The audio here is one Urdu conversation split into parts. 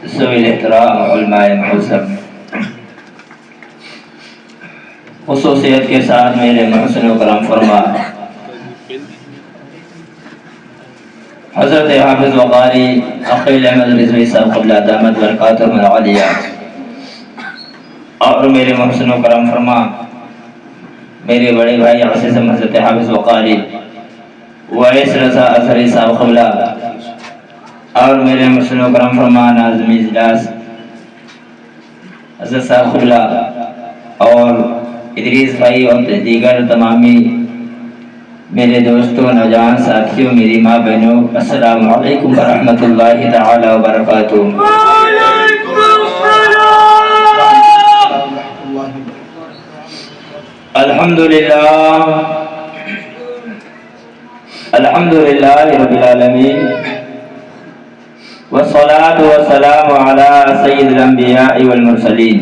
ذوی الاحترام علماء معظم، خصوصیت کے ساتھ میرے محسن و کرم فرما حضرت حافظ وقاری عقیل احمد رضوی صاحب قبلہ دامت برکاتہم العالیہ، اور میرے محسن و کرم فرما میرے بڑے بھائی عزیز حضرت حافظ وقاری ویس رضا اظہری صاحب قبلہ، اور میرے محسن و کرم فرما ناظم اجلاس حضرت صاحب قبلہ، اور ادریس بھائی اور دیگر تمامی میرے دوستوں، نوجوان ساتھیوں، میری ماں بہنوں، السلام علیکم ورحمۃ اللہ تعالی وبرکاتہ۔ الحمدللہ رب العالمین، والصلاة والسلام علی سید الانبیاء والمرسلین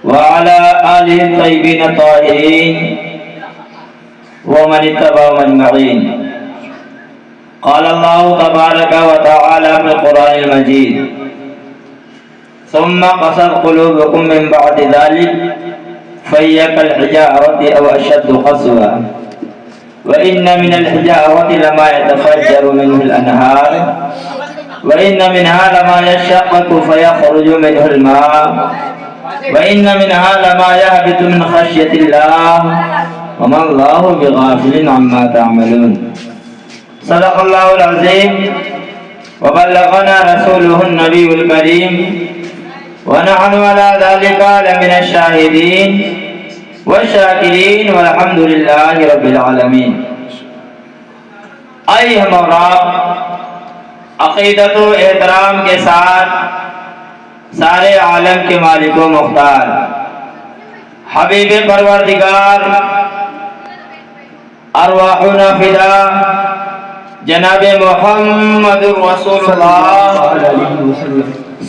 وعلى آلہ الطیبین الطاہرین ومن اتبعهم اجمعین۔ قال اللہ تبارک وتعالی فی القرآن المجید: ثم قست قلوبکم من بعد ذلک فہی کالحجارۃ او اشد قسوۃ وإن من الحجارة لما يتفجر منه الأنهار وإن منها لما يشقق فيخرج منه الماء وإن منها لما يهبط من خشية الله وما الله بغافل عما تعملون۔ صدق الله العظيم وبلغنا رسوله النبي الكريم ونحن على ذلك لمن الشاهدين والشاکرین والحمد للہ رب العالمین۔ آئیے ہم اور آپ عقیدت و احترام کے ساتھ سارے عالم کے مالک و مختار حبیب پروردگار ارواحنا فدا جناب محمد رسول اللہ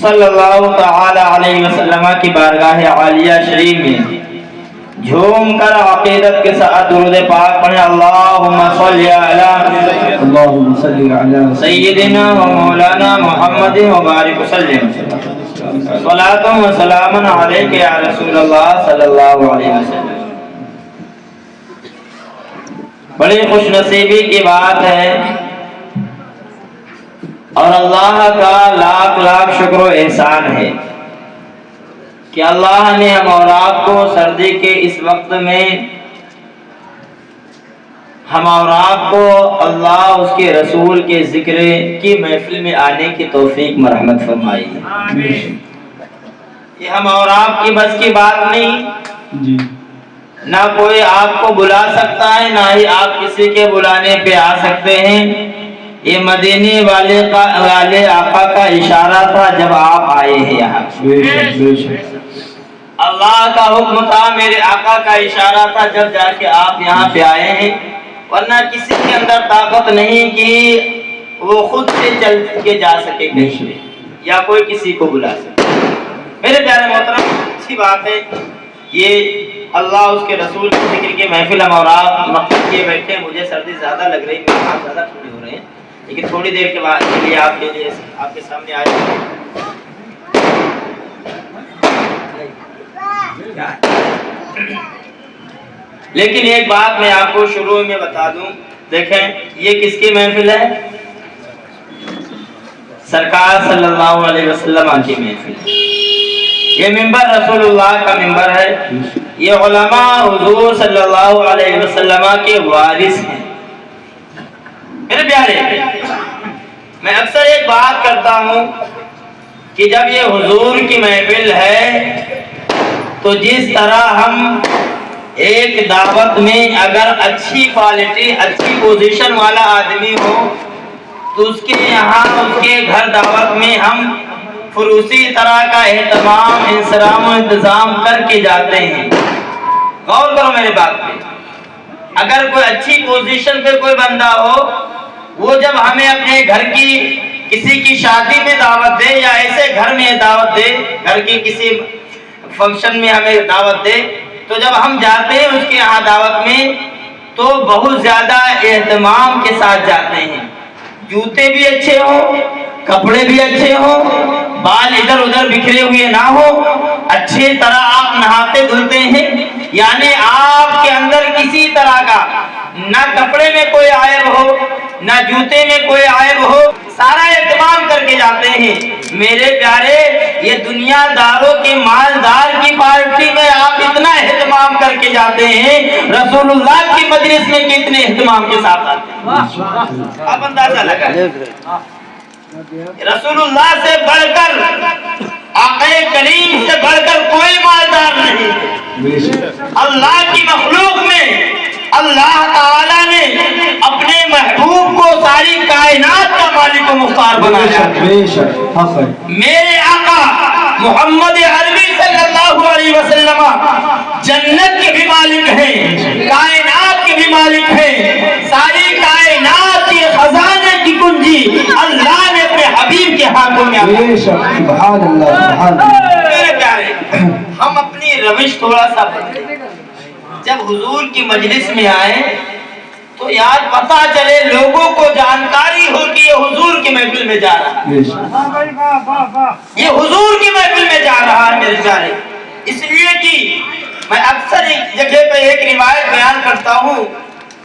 صلی اللہ تعالی علیہ وسلم کی بارگاہ عالیہ شریف میں جھوم کر عقیدت کے ساتھ درود پاک پڑھیں۔ اللہم صلی علی سیدنا و مولانا محمد وبارک وسلم، صلاۃ و سلام علیک یا رسول اللہ صلی اللہ علیہ وسلم۔ بڑی خوش نصیبی کی بات ہے اور اللہ کا لاکھ لاکھ شکر و احسان ہے کہ اللہ نے ہم اور آپ کو سردی کے اس وقت میں ہم اور آپ کو اللہ اس کے رسول کے ذکر کی محفل میں آنے کی توفیق مرحمت فرمائی۔ یہ ہم اور آپ کی بس کی بات نہیں، نہ کوئی آپ کو بلا سکتا ہے، نہ ہی آپ کسی کے بلانے پہ آ سکتے ہیں۔ یہ مدینے والے آقا کا اشارہ تھا جب آپ آئے ہیں یہاں۔ اللہ کا حکم تھا، میرے آقا کا اشارہ تھا جب جا کے آپ یہاں پہ آئے ہیں، ورنہ کسی کے اندر طاقت نہیں کہ وہ خود سے چل کے جا سکے کہیں پہ یا کوئی کسی کو بلا سکے۔ میرے پیارے محترم، اچھی بات ہے یہ اللہ اس کے رسول کے ذکر کے محفل ہم اور آپ مقصد کیے بیٹھے۔ مجھے سردی زیادہ لگ رہی، میرے ہاتھ زیادہ ٹھنڈے ہو رہے ہیں، لیکن تھوڑی دیر کے بعد کے لیے آپ کے سامنے آئے لیکن ایک بات میں آپ کو شروع میں بتا دوں، دیکھیں یہ کس کی محفل ہے؟ سرکار صلی اللہ علیہ وسلم کی محفل ہے۔ یہ ممبر رسول اللہ کا ممبر ہے، یہ علماء حضور صلی اللہ علیہ وسلم کے وارث ہیں۔ میرے پیارے، میں اکثر ایک بات کرتا ہوں کہ جب یہ حضور کی محفل ہے تو جس طرح ہم ایک دعوت میں اگر اچھی کوالٹی اچھی پوزیشن والا آدمی ہو تو اس کے یہاں اس کے گھر دعوت میں ہم فروسی طرح کا اہتمام انصرام و انتظام کر کے جاتے ہیں۔ غور کرو میرے بات پہ، اگر کوئی اچھی پوزیشن پہ کوئی بندہ ہو، وہ جب ہمیں اپنے گھر کی کسی کی شادی میں دعوت دے یا ایسے گھر میں دعوت دے، گھر کی کسی فنکشن میں ہمیں دعوت دے، تو جب ہم جاتے ہیں اس کے یہاں دعوت میں تو بہت زیادہ اہتمام کے ساتھ جاتے ہیں۔ جوتے بھی اچھے ہوں، کپڑے بھی اچھے ہوں، بال ادھر ادھر بکھرے ہوئے نہ ہو، اچھے طرح آپ نہاتے دھلتے ہیں، یعنی آپ کے اندر کسی طرح کا نہ کپڑے میں کوئی عیب ہو نہ جوتے میں کوئی عیب ہو، سارا اہتمام کر کے جاتے ہیں۔ میرے پیارے، یہ دنیا داروں کے مالدار کی پارٹی میں آپ اتنا اہتمام کر کے جاتے ہیں، رسول اللہ کی مجلس میں کتنے اہتمام کے ساتھ آتے ہیں، آپ اندازہ لگا۔ رسول اللہ سے بڑھ کر، آقا کریم سے بڑھ کر کوئی مالدار نہیں۔ اللہ کی مخلوق میں اللہ تعالیٰ نے اپنے محبوب کو ساری کائنات کا مالک و مختار بنایا۔ میرے آقا محمد عربی صلی اللہ علیہ وسلم جنت کے بھی مالک ہیں، کائنات کے بھی مالک ہیں، ساری کائنات کے خزانے کی کنجی اللہ نے اپنے حبیب کے ہاتھوں میں عطا۔ سبحان اللہ، سبحان اللہ۔ میرے پیارے، ہم اپنی روش تھوڑا سا بدلیں۔ جب حضور کی مجلس میں آئے تو یاد پتا چلے، لوگوں کو جانکاری ہو کہ یہ حضور کی محفل میں جا رہا ہے، یہ حضور کی محفل میں جا رہا ہے میرے پیارے۔ اس لیے کہ میں اکثر ایک جگہ پہ ایک روایت بیان کرتا ہوں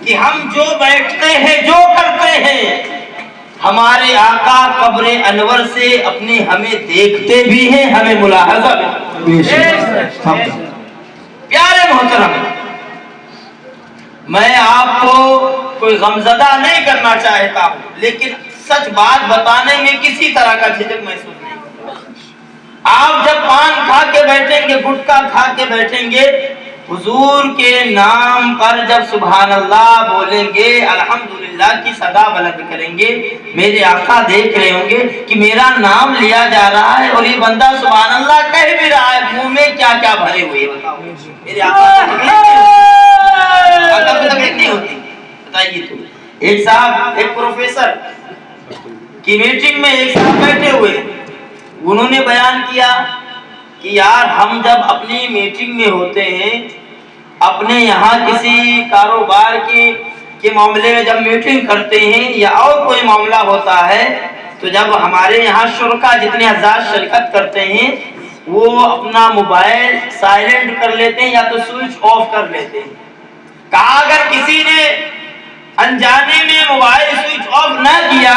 کہ ہم جو بیٹھتے ہیں، جو کرتے ہیں، ہمارے آقا قبر انور سے اپنے ہمیں دیکھتے بھی ہیں، ہمیں ملاحظہ بھی۔ پیارے محترم، میں آپ کو کوئی غمزدہ نہیں کرنا چاہتا ہوں، لیکن سچ بات بتانے میں کسی طرح کا جھجک محسوس نہیں کرتا۔ آپ جب پان کھا کے بیٹھیں گے، گٹکا کھا کے بیٹھیں گے، حضور کے نام پر جب سبحان اللہ بولیں گے، الحمدللہ کی صدا بلند کریں گے، میرے آقا دیکھ رہے ہوں گے کہ میرا نام لیا جا رہا ہے اور یہ بندہ سبحان اللہ کہہ بھی رہا ہے، منہ میں کیا کیا بھرے ہوئے، بتاؤ میرے آقا کو تکلیف نہیں ہوتی؟ بتائیے تو۔ ایک صاحب، ایک پروفیسر کی میٹنگ میں ایک صاحب بیٹھے ہوئے، انہوں نے بیان کیا کہ یار ہم جب اپنی میٹنگ میں ہوتے ہیں، اپنے یہاں کسی کاروبار کے معاملے میں جب میٹنگ کرتے ہیں یا اور کوئی معاملہ ہوتا ہے، تو جب ہمارے یہاں شرکا جتنے حضرات شرکت کرتے ہیں، وہ اپنا موبائل سائلنٹ کر لیتے ہیں یا تو سوئچ آف کر لیتے ہیں۔ کہا اگر کسی نے انجانے میں موبائل سوئچ آف نہ کیا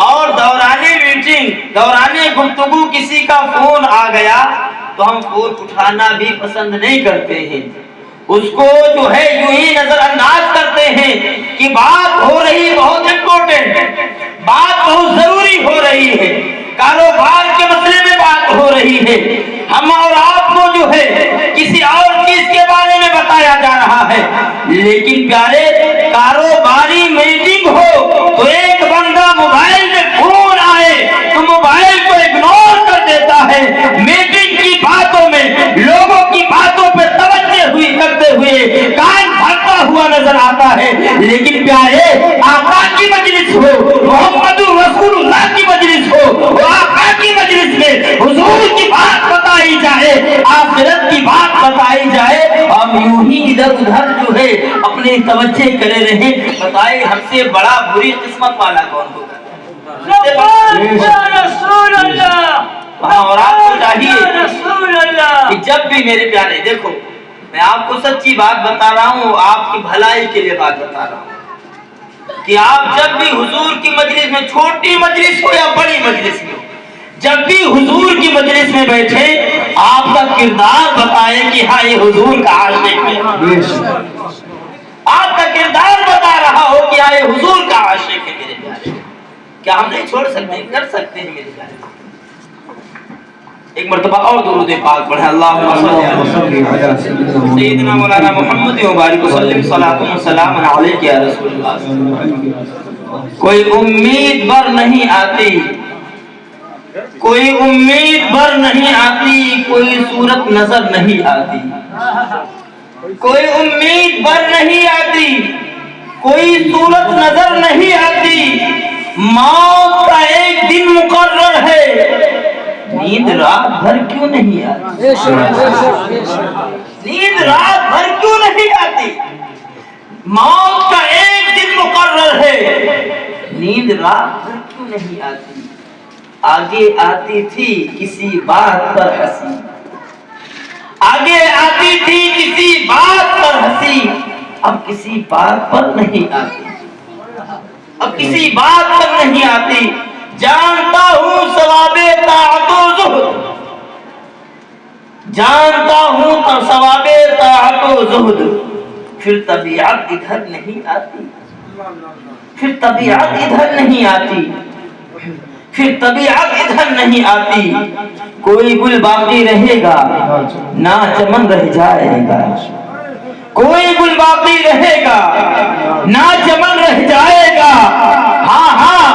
اور دورانِ میٹنگ، دورانِ گفتگو کسی کا فون آ گیا تو ہم فون اٹھانا بھی پسند نہیں کرتے ہیں، اس کو جو ہے یوں ہی نظر انداز کرتے ہیں کہ بات ہو رہی بہت امپورٹنٹ، بات بہت ضروری ہو رہی ہے، کاروبار کے مسئلے میں بات ہو رہی ہے، ہم اور آپ کو جو ہے کسی اور چیز کے بارے میں بتایا جا رہا ہے۔ لیکن پیارے، کاروباری میٹنگ ہو تو ایک بندہ موبائل میں فون آئے تو موبائل کو اگنور کر دیتا ہے، میٹنگ کی باتوں میں لوگوں کی باتوں پہ توجہ کرتے ہوئے کان بھرتا ہوا نظر آتا ہے۔ لیکن پیارے، آقا کی مجلس ہو، محمد رسول اللہ کی مجلس ہو، آقا کی مجلس میں حضور کی بات بتائی جائے، آخرت کی بات بتائی جائے، ہم یوں ہی ادھر ادھر جو ہے اپنے توجہ کرے رہیں، بتائے ہم سے بڑا بری قسمت والا کون ہوگا؟ اور آپ کو چاہیے کہ جب بھی میرے پیارے، دیکھو میں آپ کو سچی بات بتا رہا ہوں، آپ کی بھلائی کے لیے بات بتا رہا ہوں کہ آپ جب بھی حضور کی مجلس میں، چھوٹی مجلس ہو یا بڑی مجلس میں، جب بھی حضور کی مجلس میں بیٹھے، آپ کا کردار بتائے کہ ہاں یہ حضور کا عاشق ہے، آپ کا کردار بتا رہا ہو کہ ہاں یہ حضور کا عاشق ہے۔ میرے پیارے، کیا ہم نہیں چھوڑ سکتے؟ کر سکتے ہیں میرے پیارے۔ ایک مرتبہ اور درود پاک پڑھیں، اللہم صلی علی سیدنا مولانا محمد وبارک وسلم، صلاۃ و سلام علیک یا رسول اللہ۔ کوئی امید بر نہیں آتی، کوئی امید بر نہیں آتی، کوئی صورت نظر نہیں آتی، کوئی امید بر نہیں آتی، کوئی صورت نظر نہیں آتی، موت کا ایک دن مقرر ہے، نیند رات بھر کیوں نہیں آتی؟ نیند رات بھر کیوں نہیں آتی؟ موت کا ایک دن مقرر ہے، نیند رات بھر کیوں نہیں آتی؟ آگے آتی تھی کسی بات پر ہنسی، آگے آتی تھی کسی بات پر ہنسی، اب کسی بات پر نہیں آتی، اب کسی بات پر نہیں آتی۔ جانتا ہوں ثواب طاعت و زہد، جانتا ہوں تو ثواب طاعت و زہد، پھر طبیعت ادھر نہیں آتی، پھر طبیعت ادھر نہیں آتی، پھر طبیعت ادھر نہیں آتی۔ کوئی گل باقی رہے گا نہ چمن رہ جائے گا، کوئی گل باقی رہے گا نہ چمن رہ جائے گا۔ ہاں ہاں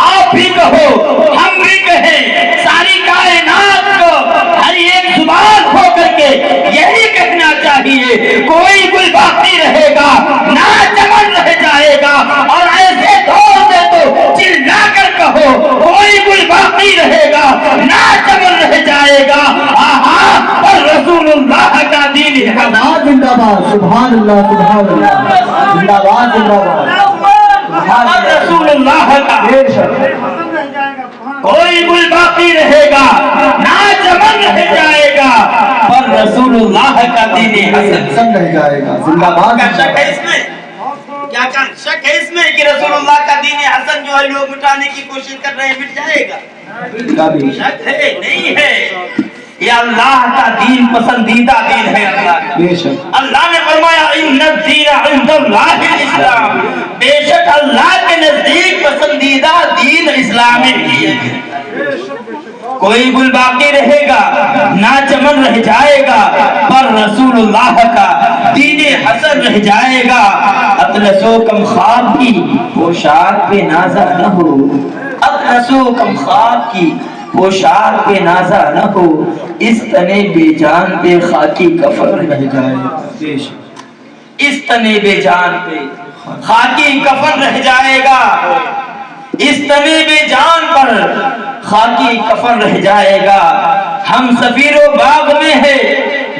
آپ بھی کہو ہم بھی کہیں، ساری کائنات کو ہر ایک زبان ہو کر کے یہی کہنا چاہیے، کوئی گل باقی رہے گا نہ چمن رہ جائے گا۔ اور ایسے دور میں تو چلا کر کہو کوئی گل باقی رہے گا نہ چمن رہ جائے گا۔ ہاں اور رسول اللہ کا دین ہے زندہ باد، سبحان اللہ سبحان اللہ، زندہ باد زندہ باد، اور رسول اللہ کا بے شک کوئی گل باقی رہے گا نہ چمن رہ جائے گا، اور رسول اللہ کا دین حسن سب رہ جائے گا، زندہ باد۔ کیا شک ہے اس میں؟ کیا شک ہے اس میں کہ رسول اللہ کا دین حسن جو ہے لوگ مٹانے کی کوشش کر رہے ہیں مٹ جائے گا؟ شک ہے نہیں ہے، یہ اللہ کا دین پسندیدہ دین ہے اللہ کا۔ بے شک اللہ نے فرمایا ان الدین عند اللہ الاسلام، بے شک اللہ کے نزدیک پسندیدہ دین اسلام ہی ہے۔ کوئی گل باقی رہے گا نہ چمن رہ جائے گا، پر رسول اللہ کا دین حسن رہ جائے گا۔ اطلس و کم خواب کی پوشاک پہ نازا نہ ہو، اطلس و کم خواب کی پوشاک پہ نازا نہ ہو، اس تنے بے جان پہ خاکی کفن رہ جائے، اس تنے بے جان پہ خاکی کفن رہ جائے گا، اس تنے بے جان پر خاکی کفن رہ جائے گا۔ ہم سفیر و باغ میں ہے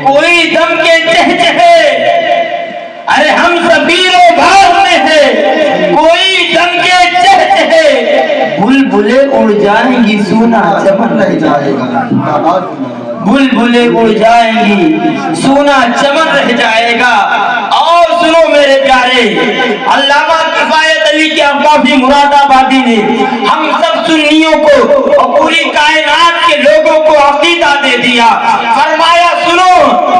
کوئی دم کے چہچہے، ارے ہم سفیر و باغ میں ہے کوئی دم کے چہچہے، بلبلیں اڑ جائیں گی سونا چمن رہ جائے گا، بلبلیں اڑ جائیں گی سونا چمن رہ جائے گا۔ اور سنو میرے پیارے، علامہ کفایت علی کے کافی مراد آبادی نے ہم سب سنیوں کو اور پوری کائنات کے لوگوں کو عقیدہ دے دیا، فرمایا سنو،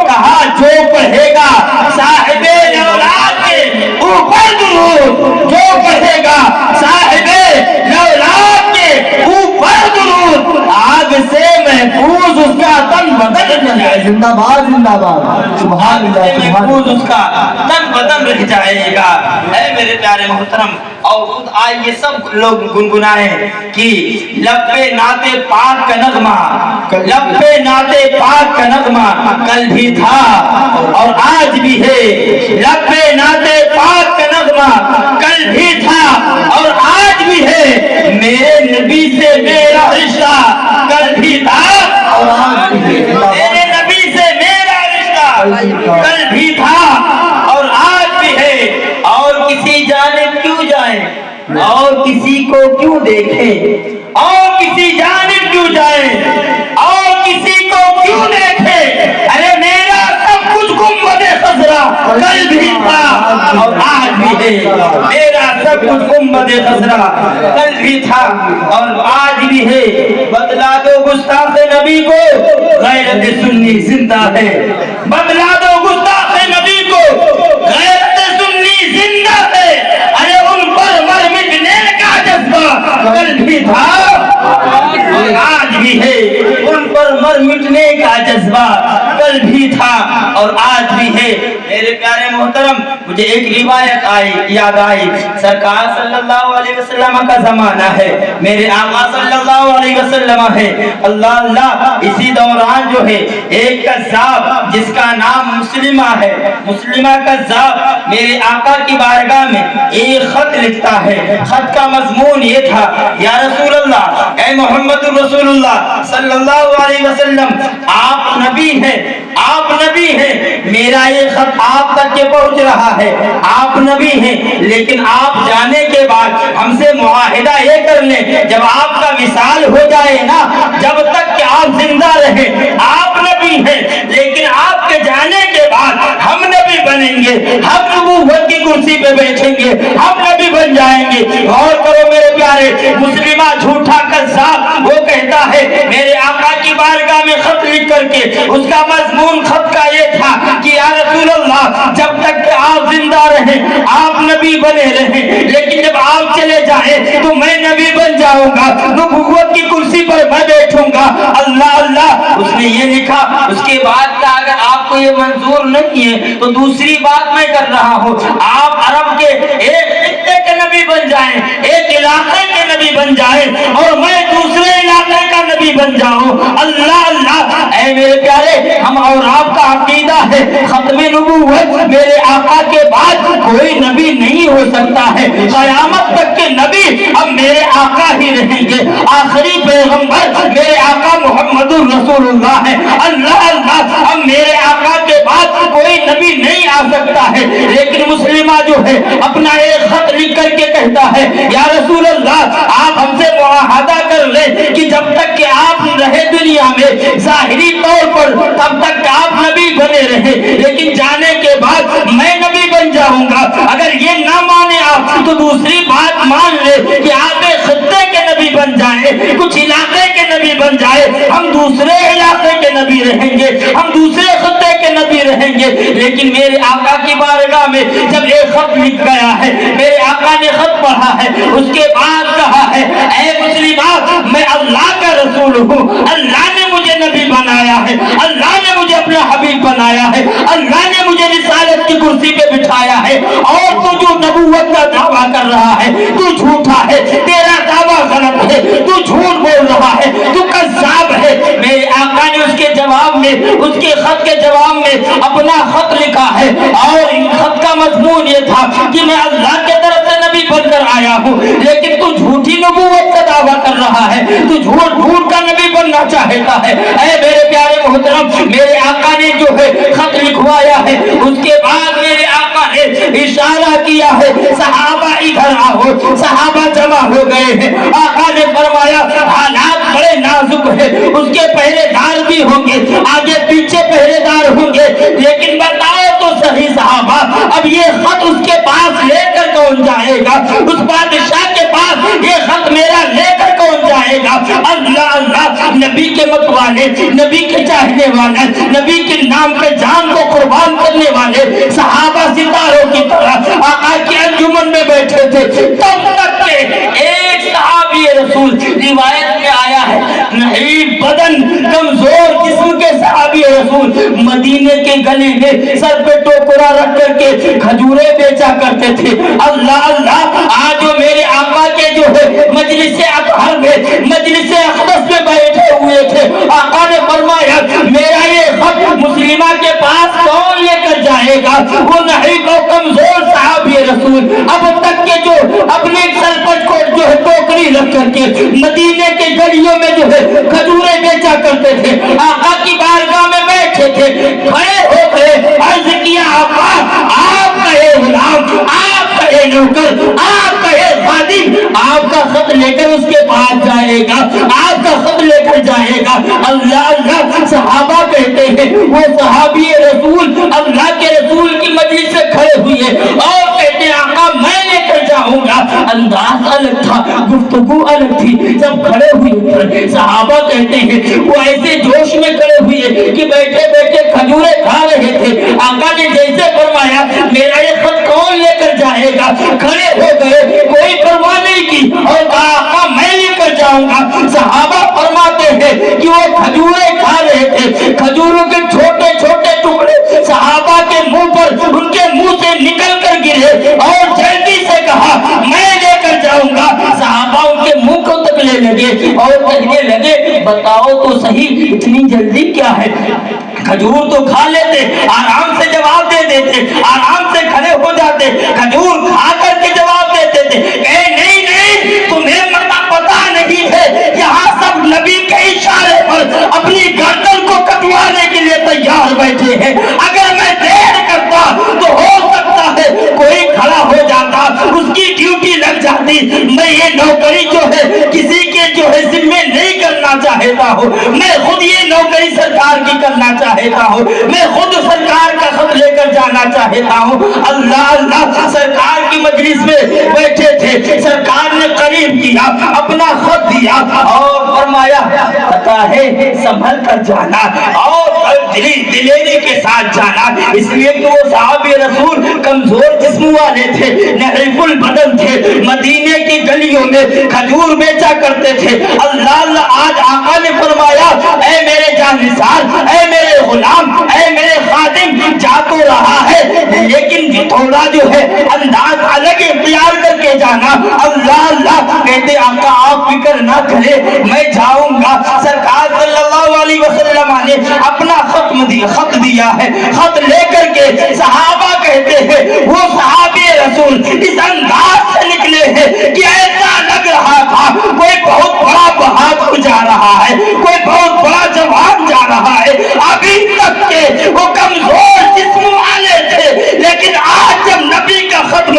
کہا جو پڑھے گا صاحب اولاد کے اوپر درود، جو پڑھے گا صاحب اولاد کے اوپر درود، آگ سے محفوظ اس کا تن بدن رہ جائے، زندہ باد زندہ باد، سبحان اللہ سبحان محفوظ اس کا تن بدن رہ جائے گا۔ اے میرے پیارے محترم، اور خود آئیے سب لوگ گنگنائیں کہ لب پہ نعت پاک کا نغمہ، لب پہ نعت پاک کا نغمہ کل بھی تھا اور آج بھی ہے، لب پہ نعت پاک کا نغمہ کل بھی تھا اور آج بھی ہے، میرے نبی سے میرا رشتہ کل بھی تھا اور آج بھی ہے، میرے نبی سے میرا رشتہ کل بھی تھا اور آج بھی ہے۔ اور کسی جانب کیوں جائیں اور کسی کو کیوں دیکھیں، اور کسی جانب کیوں جائیں اور کسی کو کیوں دیکھیں، ارے میرا سب کچھ گنبد خضرا کل بھی تھا اور آج بھی ہے، میرا سب کچھ گنبد خضرا کل بھی تھا اور آج بھی ہے۔ بدلا دو گستاخ نبی کو، غیرت سنی زندہ ہے، بدلا دو گستاخ نبی کو، غیرت سنی زندہ ہے، ارے ان پر مر مٹنے کا جذبہ کل بھی تھا آج بھی ہے، ان پر مر مٹنے کا جذبہ کل بھی تھا اور آج بھی ہے۔ میرے پیارے محترم، مجھے ایک روایت یاد آئی، سرکار صلی اللہ علیہ وسلم کا زمانہ ہے، میرے آقا صلی اللہ علیہ وسلم ہے، اللہ اللہ، اسی دوران جو ہے ایک قذاب جس کا نام مسلمہ ہے، مسلمہ قذاب میرے آقا کی بارگاہ میں ایک خط لکھتا ہے۔ خط کا مضمون یہ تھا، یا رسول اللہ، اے محمد رسول اللہ صلی اللہ علیہ وسلم، آپ نبی ہیں، آپ نبی ہیں، میرا یہ خط آپ تک کے پہنچ رہا ہے، آپ نبی ہیں، لیکن آپ جانے کے بعد ہم سے معاہدہ یہ کر لیں، جب آپ کا وصال ہو جائے نا، جب تک کہ آپ زندہ رہے آپ نبی ہیں، لیکن آپ کے جانے کے بعد ہم نبی بنیں گے، ہم نبوت کی کرسی پہ بیٹھیں گے، ہم نبی بن جائیں گے۔ غور کرو میرے پیارے، مسلمہ جھوٹا قذاب وہ کہتا ہے میرے آقا کی بارگاہ میں خط لکھ کر کے، اس کا مضمون خط کا یہ تھا کہ یا رسول اللہ جب تک کہ آپ زندہ رہیں آپ نبی بنے رہیں، لیکن جب آپ چلے جائیں تو میں نبی بن جاؤں گا، نبوت کی کرسی پر میں بیٹھوں گا۔ اللہ اللہ، اس نے یہ لکھا۔ اس کے بعد کا اگر آپ کو یہ منظور نہیں ہے تو دوسری بات میں کر رہا ہوں، آپ عرب کے ایک خطے کے نبی بن جائیں، ایک علاقے کے نبی بن جائیں، اور میں دوسرے علاقے کا نبی بن جاؤں۔ اللہ اللہ، اے میرے پیارے، ہم اور آپ کا عقیدہ ہے ختم نبوت میرے آقا کے بعد کوئی نبی نہیں ہو سکتا ہے، قیامت تک کے نبی اب میرے آقا ہی رہیں گے، آخری پیغمبر میرے آقا محمد رسول اللہ ہے۔ اللہ اللہ، اب میرے آقا کے بعد کوئی نبی نہیں آ سکتا ہے۔ لیکن مسلمہ جو ہے اپنا ایک خط لکھ کر کے کہتا ہے یا رسول اللہ آپ ہم سے معاہدہ کر لیں کہ جب تک کہ آپ رہے دنیا میں ظاہری طور پر تب تک آپ نبی بنے رہے، لیکن جانے کے بعد میں نبی بن جاؤں گا۔ اگر یہ نہ مانے آپ تو دوسری بات مان لے کہ آپ ایک خطے کے نبی بن جائیں، کچھ علاقے کے نبی بن جائے، ہم دوسرے علاقے کے نبی رہیں گے، ہم دوسرے خطے کے نبی رہیں گے۔ لیکن میرے آقا کی بارگاہ میں جب ایک خط لکھ گیا ہے، میرے آقا نے خط پڑھا ہے، اس کے بعد کہا ہے اے مسلمہ میں اللہ کا رسول ہوں، اللہ نے مجھے نبی بنایا ہے، اللہ نے مجھے اپنا حبیب بنایا ہے، اللہ نے مجھے رسالت کی کرسی پہ بٹھایا ہے، اور تو جو نبوت کا دعویٰ کر رہا ہے تو جھوٹا ہے، تیرا دعویٰ غلط ہے، تو جھوٹ بول رہا ہے، تو قذاب ہے۔ میرے آقا نے اس کے جواب میں، اس کے خط کے جواب میں اپنا خط لکھا ہے، اور ان خط کا مضمون یہ تھا کہ میں اللہ کے طرف سے نبی بن کر آیا ہوں، لیکن تو جھوٹی نبوت کا دعویٰ کر رہا ہے، تو جھوٹ کا نبی بننا چاہتا ہے۔ اے میرے پیارے محترم، میرے آقا نے جو ہے خط لکھوایا ہے، اس کے بعد میرے آقا نے اشارہ کیا ہے صحابہ ادھر آؤ، صحابہ جمع ہو گئے ہیں۔ آقا نے فرمایا حالات بڑے نازک ہیں، اس کے پہرے دار بھی ہوں گے، آگے پیچھے پہرے دار ہوں گے، لیکن بتاؤ تو صحیح صحابہ اب یہ خط اس کے پاس لے کر کون جائے گا؟ اس بادشاہ کے پاس یہ خط میرا لے کر کون جائے گا؟ اللہ اللہ، نبی کے متوانے، نبی کے چاہنے والے، نبی کے نام پہ جان کو قربان کرنے والے صحابہ ستاروں کی طرح آقا کی انجمن میں بیٹھے تھے، تب تک کہ ایک صحابی رسول، روایت میں آیا ہے نحیف بدن کمزور جسم کے صحابی رسول مدینے کے گلی میں سر پہ ٹوکرا رکھ کر کے کھجورے بیچا کرتے تھے۔ اللہ اللہ، آج جو میرے آقا کے جو ہے مجلس اطہر میں، مجلس اقدس میں بیٹھے ہوئے تھے، آقا نے فرمایا میرا یہ خط مسلمہ کے پاس کون لے کر جائے گا؟ وہ نحیف و کمزور صحابی رسول اب تک کے جو اپنے سرپٹ کو جو ہے ٹوکری رکھ کر کے مدینے کے گلیوں میں جو ہے کھجورے بیچا کرتے تھے، آقا کی بارگاہ میں بیٹھے تھے، کھڑے ہو گئے، عرض کیا آقا آپ کا یہ غلام، آپ کا یہ نوکر، آپ کا یہ خادم آپ کا خط لے کر اس کے پاس جائے گا، آپ کا خط لے کر جائے گا۔ اللہ اللہ، صحابہ کہتے ہیں وہ صحابی رسول اللہ کے رسول کی مجلس سے کھڑے ہوئے اور کہتے ہیں آقا میں لے کر جاؤں گا۔ انداز الگ تھا، گفتگو الگ تھی۔ جب کھڑے ہوئے صحابہ کہتے ہیں وہ ایسے جوش میں کھڑے ہوئے کہ بیٹھے بیٹھے کھجورے کھا رہے تھے۔ آقا نے جیسے فرمایا میرا یہ خط کون لے کر جائے گا، کھڑے ہو گئے، کوئی پرواہ نہیں کی اور کہا آقا میں لے کر جاؤں گا۔ صحابہ فرماتے ہیں کہ وہ کھجورے کھا رہے تھے، کھجوروں کے چھوٹے چھوٹے ٹکڑے صحابہ کے منہ پر، ان کے منہ سے نکل کر گرے اور جلدی سے کہا میں لے کر جاؤں گا۔ صحابہ ان کے منہ کو تکنے لگے اور کہنے لگے بتاؤ تو صحیح اتنی جلدی کیا ہے؟ کھجور تو کھا لیتے، آرام سے جواب دے دیتے، آرام سے کھڑے ہو جاتے، کھجور کھا کر کے جواب دیتے تھے۔ نہیں نہیں، تمہیں پتا نہیں ہے یہاں سب نبی کے اشارے پر اپنی گردن کو کٹوانے کے لیے تیار بیٹھے ہیں، اگر میں دیر کرتا تو ہو سکتا ہے کوئی کھڑا ہو جاتا، اس کی ڈیوٹی لگ جاتی، میں یہ نوکری جو ہے کسی کے جو ہے ذمہ نہیں کر چاہتا ہوں, میں خود یہ نوکری سرکار کی کرنا چاہتا ہوں, میں خود سرکار کا خط لے کر جانا چاہتا ہوں. اللہ اللہ, سرکار کی مجلس میں بیٹھے تھے, سرکار نے قریب کیا, اپنا خط دیا اور فرمایا پتا ہے سنبھل کر جانا اور دلیری کے ساتھ جانا, اس لیے کہ وہ صحابی رسول کمزور جسم والے تھے, نحیف البدن تھے, مدینے کی گلیوں میں کھجور بیچا کرتے تھے. اللہ اللہ, آج آقا نے فرمایا اے میرے جانثار, اے میرے غلام, اے میرے خادم, جا تو رہا ہے لیکن تھوڑا جو ہے انداز الگ اختیار کر کے جانا. اللہ اللہ کہتے آقا آپ فکر نہ کرے, میں جاؤں گا. سرکار صلی اللہ علیہ وسلم نے اپنا خط دیا ہے, خط لے کر کے صحابہ کہتے ہیں وہ صحابی رسول اس انداز سے نکلے ہیں کہ ایسا لگ رہا تھا کوئی بہت بڑا بہادر جا رہا ہے, کوئی بہت بڑا جوان جا رہا ہے. ابھی تک کے وہ کمزور جسم والے تھے, لیکن آج جب نبی کا خط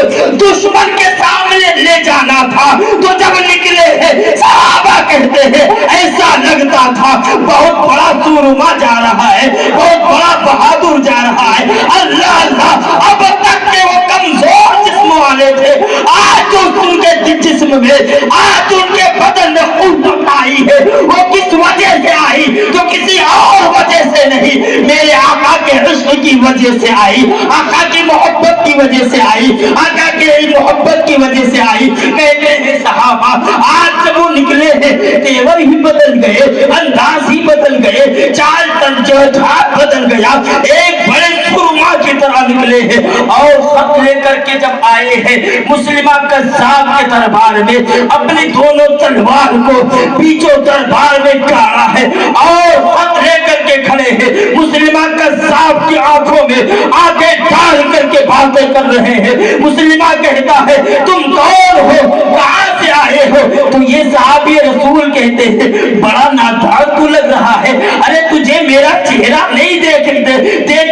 دشمن کے سامنے لے جانا تھا تو جب نکلے ہیں صحابہ کہتے ہیں ایسا لگتا تھا بہت بڑا سورما جا رہا ہے, بہت بڑا بہادر جا رہا ہے. اللہ اللہ, اب تک کے وہ کمزور جسم والے تھے, آج ان کے جسم میں, آج ان کے بدن میں قوت آئی ہے. وہ کس وجہ سے آئی؟ تو کسی اور وجہ سے نہیں, میرے آقا کے عشق کی وجہ سے آئی, آقا کی محبت کی وجہ سے آئی, آقا کے محبت کی وجہ سے آئی. کہتے ہیں صحابہ آج جب وہ نکلے ہیں تیور ہی بدل گئے, انداز ہی بدل گئے, چال بدل گیا, ایک بڑے سرما کی طرح نکلے ہیں. اور خط لے کر کے جب آئے ہیں مسلمہ قذاب کے دربار میں, اپنی دونوں تلوار کو پیچھے دربار میں گاڑا ہے اور خط لے کر کے کھڑے ہیں. مسلمہ قذاب کی آنکھوں میں آنکھیں ڈال کر کے باتیں کر رہے ہیں. مسلمہ کہتا ہے تم کون ہو, کہاں سے آئے ہو؟ تو یہ صحابی رسول کہتے ہیں بڑا نادان تو لگ رہا ہے, ارے تجھے میرا چہرہ نہیں دیکھ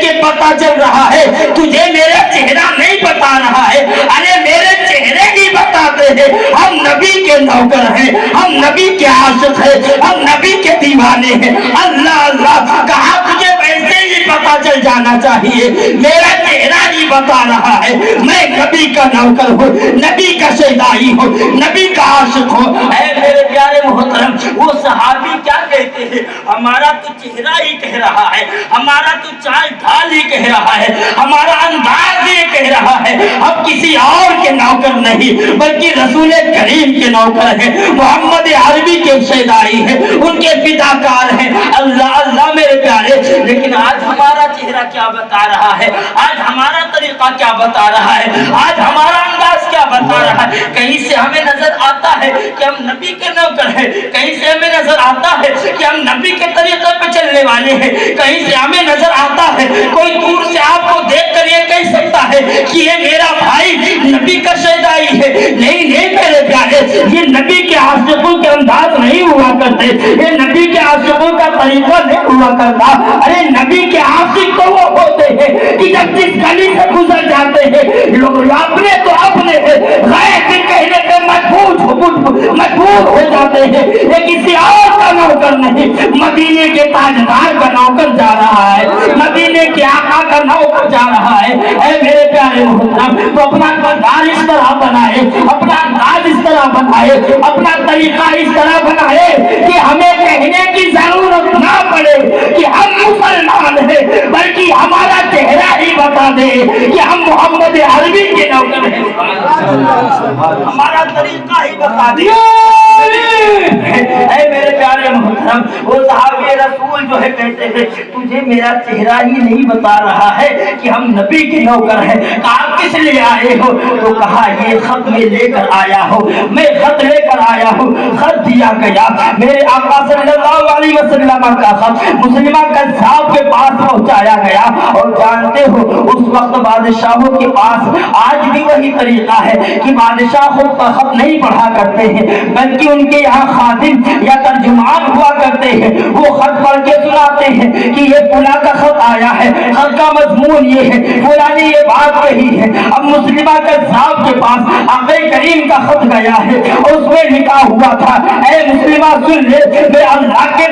کے پتا چل رہا ہے, تجھے میرا چہرہ نہیں بتا رہا ہے, ارے میرے چہرے نہیں بتاتے ہیں, ہم نبی کے نوکر ہیں, ہم نبی کے عاشق ہیں, ہم نبی کے دیوانے ہیں. اللہ اللہ, کہا تجھے ویسے ہی پتا چل جانا چاہیے, میرا چہرہ نہیں بتا رہا ہے, میں نبی کا نوکر ہوں, نبی کا شیدائی ہوں, نبی کا عاشق ہوں. اے میرے پیارے محترم, وہ صحابی کیا کہتے ہیں, ہمارا تو چہرہ ہی کہہ رہا ہے, ہمارا تو چال ڈھال ہی کہہ رہا ہے, ہمارا انداز ہی کہہ رہا ہے, ہم کسی اور کے نوکر نہیں بلکہ رسول کریم کے نوکر ہیں, محمد عربی کے شیدائی ہیں, ان کے فداکار ہیں. اللہ اللہ میرے پیارے, لیکن آج ہمارا چہرہ کیا بتا رہا ہے, آج ہمارا طریقہ کیا بتا رہا ہے, آج ہمارا انداز کیا بتا رہا ہے. کہیں سے ہمیں نظر آتا ہے کہ ہم نبی کے نوکر ہیں, کہیں سے ہمیں نظر آتا ہے کہ ہم نبی کے طریقے پہ چلنے والے ہیں, کہیں سے ہمیں نظر آتا ہے, کوئی دور سے آپ کو دیکھ کر یہ کہہ سکتا ہے کہ یہ میرا بھائی نبی کا شیدائی ہے. نہیں نہیں میرے پیارے, یہ نبی کے عاشقوں کے انداز نہیں ہوا کرتے, یہ نبی کے عاشقوں کا طریقہ نہیں ہوا کرتا. ارے نبی کے عاشق تو وہ ہوتے ہیں کہ جب جس گلی سے گزر جاتے ہیں لوگ اپنے تو اپنے غیر کے کہنے پہ مجبور ہو جاتے ہیں, یہ کسی اور کا نوکر نہیں, مدینے کے تاجدار کا نوکر جا رہا ہے, مدینے کے آقا کا نوکر جا رہا ہے. اے میرے پیارے محترم, تو اپنا کردار اس طرح بنائے, اپنا انداز اس طرح بنائے, اپنا طریقہ اس طرح بنائے کہ ہمیں کہنے کی ضرورت نہ پڑے کہ ہم مسلمان ہیں, بلکہ ہمارا چہرہ ہی بتا دے کہ ہم محمد عربی کے نوکر ہیں. ہمارا طریقہ ہی بتا دے. اے میرے پیارے محترم, وہ صحابی رسول جو ہے کہتے ہیں تجھے میرا چہرہ ہی نہیں بتا رہا ہے کہ ہم نبی کے نوکر ہیں. کہا کس لیے آئے ہو؟ تو کہا یہ خط میں لے کر آیا ہوں, میں خط لے کر آیا ہوں. خط دیا گیا, میرے آقا صلی اللہ علیہ وسلم کا خط مسلمہ قذاب کے پاس پہنچایا گیا. اور جانتے ہو اس وقت بادشاہوں کے پاس آج بھی وہی طریقہ ہے کہ بادشاہ خود کا خط نہیں پڑھا کرتے ہیں, بلکہ ان کے یہاں خادم یا ترجمان ہوا کرتے ہیں, وہ خط پڑھ کے سناتے ہیں کہ یہ فلاں کا خط آیا ہے, خط کا مضمون یہ ہے, فلاں نے یہ بات کہی ہے. اب مسلمہ قذاب کے پاس آقا کریم کا خط گیا ہے اور اس میں لکھا ہوا تھا اے مسلمہ سن لے, میں اللہ کے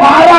12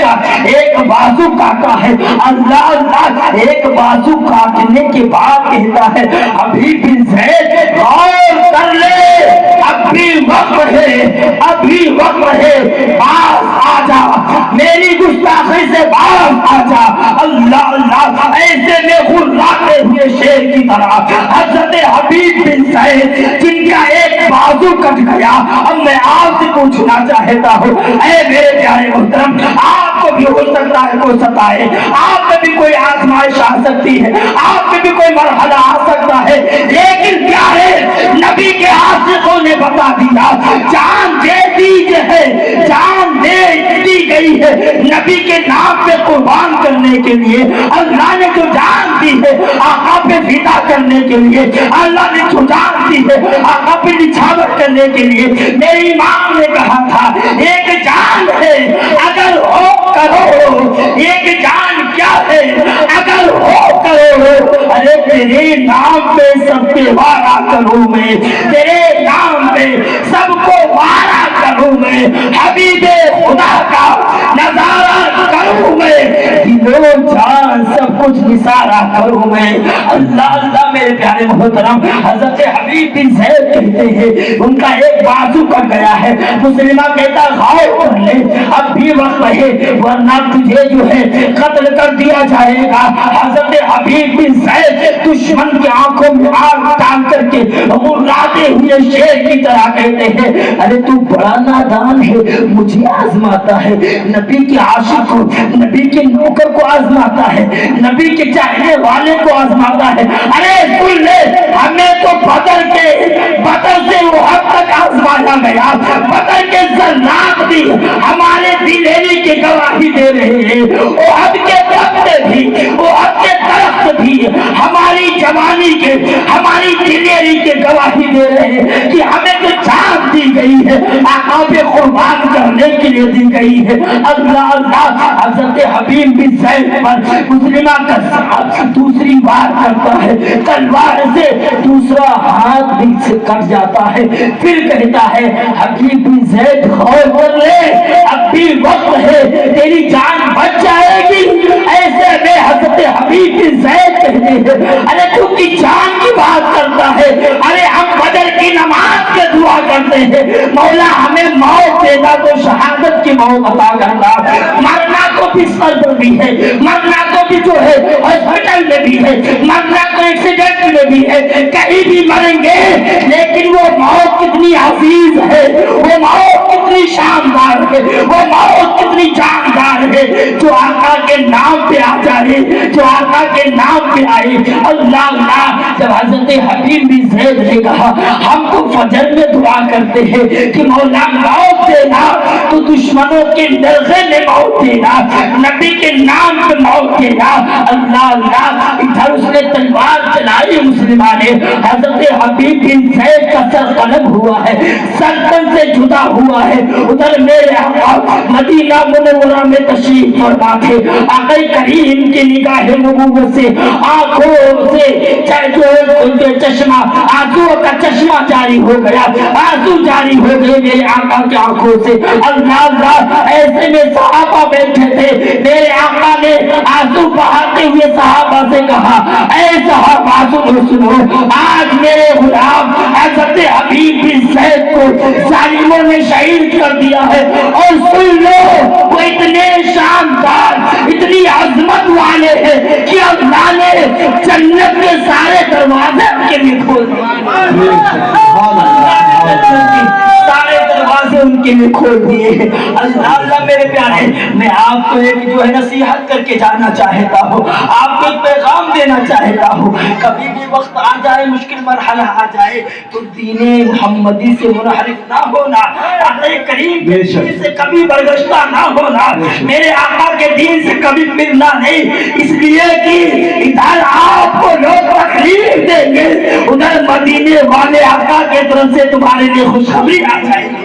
کا ایک بازو کاٹا ہے. اللہ اللہ ایک بازو کاٹنے کے بعد کہتا ہے حبیب بن زید غور کر لے، ابھی وقت ہے، ابھی وقت ہے، باز آ جا، میری گستاخی سے باز آ جا. اللہ اللہ ایسے میں خراتے ہوئے شیر کی طرح حضرت حبیب بن زید جن کا ایک بازو کٹ گیا. اب میں آپ سے پوچھنا چاہتا ہوں اے میرے پیارے محترم، آپ کو بھی ہو سکتا ہے وہ ستائے، آپ میں بھی کوئی آزمائش آ سکتی ہے، آپ میں بھی کوئی مرحلہ آ سکتا ہے، لیکن کیا ہے نبی کے عاشقوں نے بتا دیا جان دے دی ہے، جان دے دی گئی ہے نبی کے نام پہ قربان کرنے کے لیے. اللہ نے جو جان دی ہے آقا پہ فدا کرنے کے لیے، اللہ نے جو جان دی ہے آقا پہ نچھاور کرنے کے لیے. میری ماں نے کہا تھا ایک جان ہے اگر ہو کرو، ایک جان کیا ہے اگر ہو کرو، ارے تیرے نام پہ سب پہ وعدہ کروں میں، تیرے نام پہ سب کو وعدہ کروں میں، حبیب خدا کا نظارہ کروں میں، دل و جان سب کچھ نثارہ کروں میں. اللہ اللہ میرے پیارے محترم حضرت حبیب بن زید کہتے ہیں ان کا ایک بازو کٹ گیا ہے. مسلمہ کہتا غور کر لے اب بھی وقت ہے ورنہ تجھے جو ہے قتل کر دیا جائے گا. حضرت حبیب بن زید دشمن کی آنکھوں میں آگ ڈال کر کے غراتے ہوئے شیر کی طرح کہتے ہیں ارے تو بڑا نادان ہے، مجھے آزماتا ہے، نبی کے عاشق کو، نبی کے نوکر کو آزماتا ہے، نبی کے چاہنے والے کو آزماتا ہے. ارے سن لے ہمیں تو بدر سے وہاں تک آزمایا گیا، بدر کے ذرات بھی ہمارے دلیری کی گواہی دے رہے ہیں، احد کے درخت بھی، احد کے درخت بھی ہماری جوانی کے، ہماری دلیری کی گواہی دے رہے ہیں کہ ہمیں تو جان دی گئی ہے، آقا پہ قربان کرنے کے لیے دی گئی ہے. اللہ اللہ حضرت حبیب بن زید پر مسلمہ کا ساتھ دوسری بار کرتا ہے، تلوار سے دوسرا ہاتھ بھی سے کٹ جاتا ہے. پھر کہتا ہے حبیب بن زید غور کر لے اب بھی وقت ہے، تیری جان بچ جائے گی. ایسے میں حضرت حبیب بن زید کہتے ہیں ارے تو کی جان کی بات کرتا ہے، ارے ہم بدر کی نماز کے دعا کرتے ہیں مولا ہمیں موت دینا تو شہادت کی موت عطا کرنا، مرنا تو بستر پر بھی ہے، مرنا تو بھی جو ہے ہاسپٹل میں بھی ہے، مرنا تو ایکسیڈنٹ میں بھی ہے، کہیں بھی مریں گے لیکن وہ موت کتنی عزیز ہے، وہ موت کتنی شاندار ہے، وہ موت کتنی جاندار ہے جو آقا کے نام پہ آ جائے، جو آقا کے نام پہ آئے. اللہ اللہ جب حضرت حبیب بن زید نے کہا ہم تو فجر میں دعا کرتے ہیں کہ مولا موت دینا تو دشمنوں کے نرغے میں موت دینا، نبی کے نام پہ موت دینا. اللہ اللہ ادھر اس نے تلوار چلائی، مسلمان نے حضرت حبیب بن زید کا سر قلم ہوا ہے، سرطن سے جدا ہوا ہے. ادھر میرے آقا مدینہ منورہ میں تشریف فرما تھے، آقا کریم کی نگاہ نبوت سے آنکھوں سے چشمہ آنسو کا چشمہ جاری ہو گیا، آنسو جاری ہو گئے میرے آقا کی آنکھوں سے. اللہ اللہ ایسے میں صحابہ بیٹھے تھے، میرے آقا نے آنسو بہاتے ہوئے صحابہ سے کہا اے صحابہ سنو، آج میرے غلام حضرت حبیب بن زید کو ظالموں نے شہید کر دیا ہے، اور سن لو وہ اتنے شاندار، اتنی عظمت والے ہیں کہ اللہ نے جنت کے سارے دروازے ان کے لیے کھول دیے، سارے دروازے ان کے لیے کھول دیے. اللہ اللہ میرے پیارے میں آپ کو ایک جو ہے نصیحت کر کے جانا چاہتا ہوں، آپ کو ایک پیغام دینا چاہتا ہوں. کبھی بھی وقت آ جائے، مشکل مرحلہ آ جائے تو دین محمدی سے منحرف نہ ہونا، آقا کریم کے دین سے کبھی برگشتہ نہ ہونا، میرے آقا کے دین سے کبھی ملنا نہیں. اس لیے کہ ادھر آپ کو لوگ تکلیف دیں گے، ادھر مدینے والے آقا کے طرف سے تمہارے لیے خوشخبری آ جائے گی.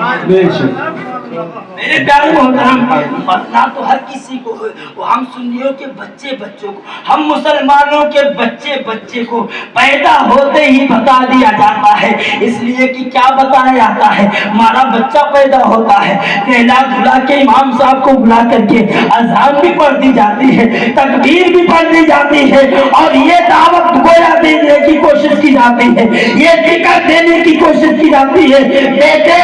میرے پیارے محترم، مرنا تو ہر کسی کو ہے، وہ ہم سنیوں کے بچے بچوں کو، ہم مسلمانوں کے بچے بچے کو پیدا ہوتے ہی بتا دیا جاتا ہے، اس لیے کہ کیا بتایا جاتا ہے، ہمارا بچہ پیدا ہوتا ہے، نہلا دھلا کے امام صاحب کو بلا کر کے اذان بھی پڑھ دی جاتی ہے، تکبیر بھی پڑھ دی جاتی ہے، اور یہ دعوت گویا دینے کی کوشش کی جاتی ہے، یہ ذکر دینے کی کوشش کی جاتی ہے، بیٹے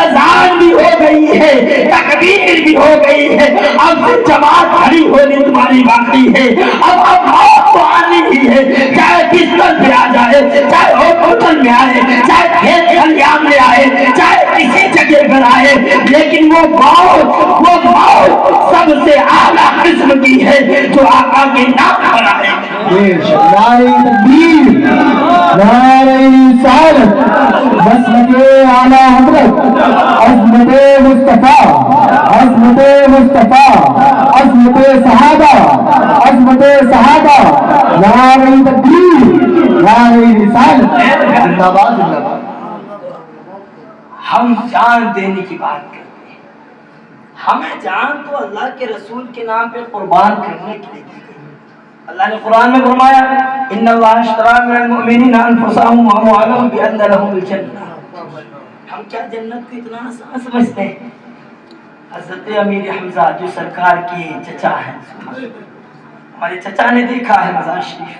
اذان بھی ہو گئی ہے، تکبیر بھی ہو گئی ہے، اب سے جماعت کھڑی ہونی تمہاری باقی ہے، اب موت تو آنی ہی ہے، چاہے بستر پہ آ جائے، چاہے ہوٹل میں آئے، چاہے کھیت کھلیان میں آئے، چاہے کسی جگہ پر آئے، لیکن وہ موت سب سے اعلیٰ قسم کی ہے جو آقا کے نام پر آئے۔ نعرہ تکبیر، نعرہ رسالت، عظمت اعلیٰ حضرت، عظمت مصطفیٰ، عظمت مصطفیٰ، عظمت صحابہ، عظمت صحابہ، نعرہ تکبیر، نعرہ رسالت، زندہ باد زندہ باد۔ ہم جان دینے کی بات کرتے ہیں، ہمیں جان تو اللہ کے رسول کے نام پہ قربان کرنے کے لیے دی گئی۔ اللہ نے قرآن میں فرمایا ان اللہ اشتری من المؤمنین انفسهم واموالهم بان لهم الجنہ۔ ہم کیا جنت کو اتنا آسان سمجھتے ہیں؟ حضرت امیر حمزہ جو سرکار کے چچا ہیں، ہمارے چچا نے دیکھا ہے مزار شریف،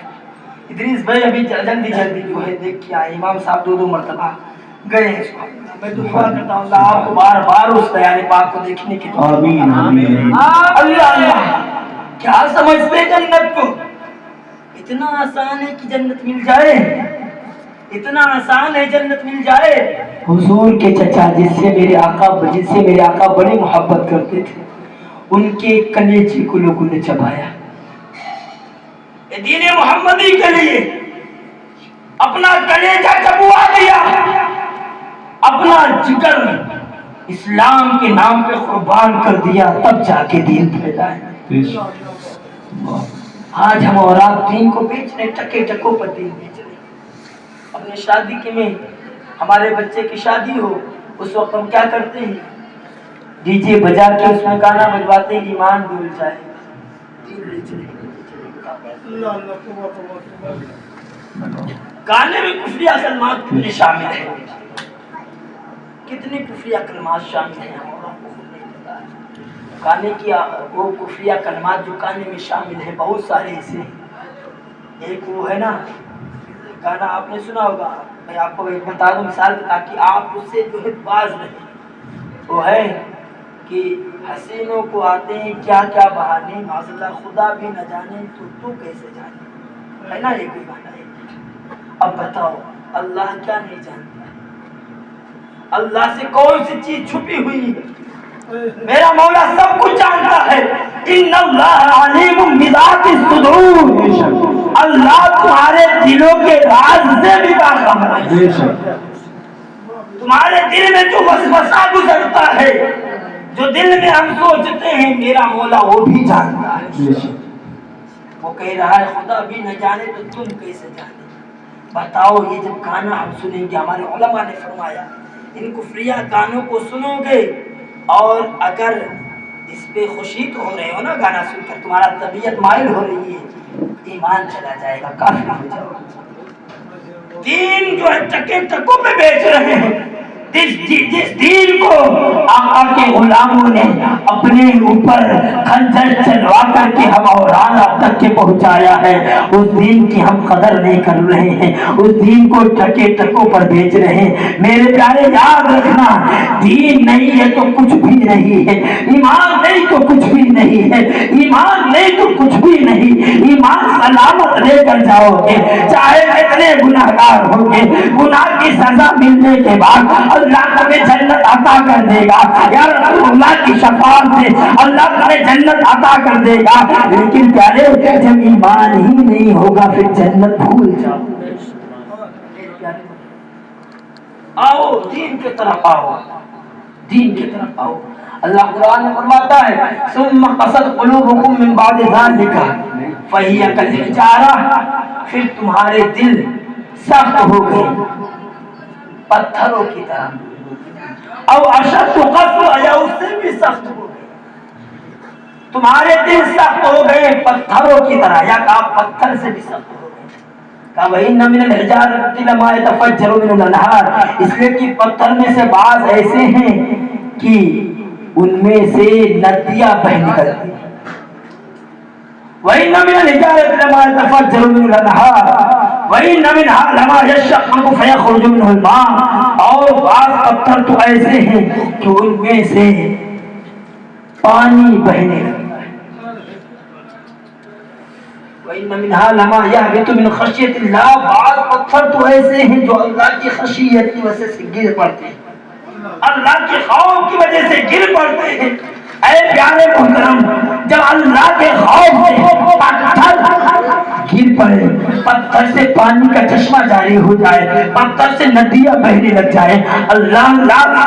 ادریس بھائی ابھی جلدی جو ہے دیکھ کے آئے، امام صاحب 2 مرتبہ گئے ہیں۔ میں دعا کرتا ہوں اللہ آپ کو بار بار اس دیار پاک کو دیکھنے کی توفیق عطا فرمائے۔ آمین۔ اللہ اللہ، کیا سمجھتے جنت کو؟ اتنا آسان ہے کہ جنت مل جائے، اتنا آسان ہے جنت مل جائے۔ حضور کے چچا جس سے میرے آقا بڑی محبت کرتے تھے، ان کے کلیجے کو لوگوں نے چبایا، دین محمدی کے لیے اپنا کلیجہ چبوا دیا، اپنا جگر اسلام کے نام پہ قربان کر دیا، تب جا کے دین پھیلا ہے۔ آج ہم اور آپ دین کو بیچ رہے، ٹکے ٹکوں پر دین بیچ رہے۔ اپنے شادی کے میں ہمارے بچے کی شادی ہو، اس وقت ہم کیا کرتے ہیں؟ ڈی جے بجا کے اس میں گانا بجواتے ہیں، ایمان ڈول جائے، دین بیچ رہے۔ گانے میں کفریہ کلمات کتنے شامل ہیں، کتنے کفریہ کلمات شامل ہیں، گانے کی وہ کفریہ کلمات جو گانے میں شامل ہیں بہت سارے ایسے ہیں۔ ایک وہ ہے نا گانا آپ نے سنا ہوگا، میں آپ کو ایک بتا دوں مثال تاکہ آپ اس سے جو ہے باز رہیں، وہ ہے کہ حسینوں کو آتے ہیں کیا کیا بہانے، معذاللہ خدا بھی نہ جانے تو کیسے جانے، ہے نا یہ کوئی گانا ہے۔ اب بتاؤ اللہ کیا نہیں جانتا؟ اللہ سے کون سی چیز چھپی ہوئی ہے؟ میرا مولا سب کچھ جانتا ہے۔ ان اللہ علیم بذات الصدور، اللہ تمہارے دلوں کے راز سے بھی باخبر ہے۔ تمہارے دل میں جو وسوسہ گزرتا ہے، جو دل میں ہم سوچتے ہیں، میرا مولا وہ بھی جانتا ہے۔ وہ کہہ رہا ہے خدا بھی نہ جانے تو تم کیسے جانے۔ بتاؤ یہ جب گانا ہم سنیں گے، ہمارے علماء نے فرمایا ان کفریہ گانوں کو سنو گے اور اگر اس پہ خوشی تو ہو رہے ہو نا، گانا سن کر تمہارا طبیعت مائل ہو رہی ہے، ایمان چلا جائے گا، کافر ہو جائے گا۔ دین جو ہے ٹکے ٹکوں پہ بیچ رہے ہیں، جس دین کو آقا کے غلاموں نے اپنے اوپر خنجر چلوا کر کے ہم اورانا تک کے پہنچایا ہے، اس دین کی ہم قدر نہیں کر رہے ہیں، اس دین کو ٹکے ٹکوں پر بیچ رہے ہیں۔ میرے پیارے یاد رکھنا، دین نہیں ہے تو کچھ بھی نہیں ہے، ایمان نہیں تو کچھ بھی نہیں ہے، ایمان نہیں تو کچھ بھی نہیں۔ ایمان سلامت لے کر جاؤ گے، چاہے کتنے گناہگار ہوں گے، گناہ کی سزا ملنے کے بعد اللہ تمہیں جنت عطا کر دے گا، یا رسول اللہ کی شفاعت سے اللہ تمہیں جنت عطا کر دے گا۔ لیکن پیارے جب ایمان ہی نہیں ہوگا پھر جنت بھول جاؤ۔ آؤ دین کی طرف آؤ، دین کی طرف آؤ۔ اللہ قرآن میں فرماتا ہے ثم قست قلوبکم من بعد ذلک فہی کالحجارہ، پھر تمہارے دل سخت ہو گئے پتھروں کی طرح، او اشد قسوہ، یا اس تمہارے دل سخت ہو گئے پتھروں کی طرح، یا کہا پتھر سے بھی سخت ہو گئے، کہا وَإِنَّ مِنَ الْحِجَارَةِ لَمَا يَتَفَجَّرُ مِنْهُ الْأَنْهَارُ، اس لیے کہ پتھر میں سے بعض ایسے ہیں کہ ان میں سے ندیاں بہ نکلتی ہیں۔ وَإِنَّ مِنَ الْحِجَارَةِ لَمَا يَتَفَجَّرُ مِنْهُ الْأَنْهَارُ وَإِنَّ مِنْهَا لَمَا يَشَّقَّقُ فَيَخْرُجُ مِنْهُ الْمَاءُ، اور بعض پتھر تو ایسے ہیں کہ ان میں سے پانی بہنے لگتا ہے۔ وَإِنَّ مِنْهَا لَمَا يَهْبِطُ مِنْ خَشْيَةِ اللَّهِ، بعض پتھر تو ایسے ہیں جو اللہ کی خشیت کی وجہ سے گر پڑتے ہیں، اللہ کے خوف کی وجہ سے گر پڑتے ہیں۔ اے پیارے محترم، جب اللہ کے خوف سے پتھر گر پڑے، پتھر سے پانی کا چشمہ جاری ہو جائے، پتھر سے ندیاں بہنے لگ جائے، اللہ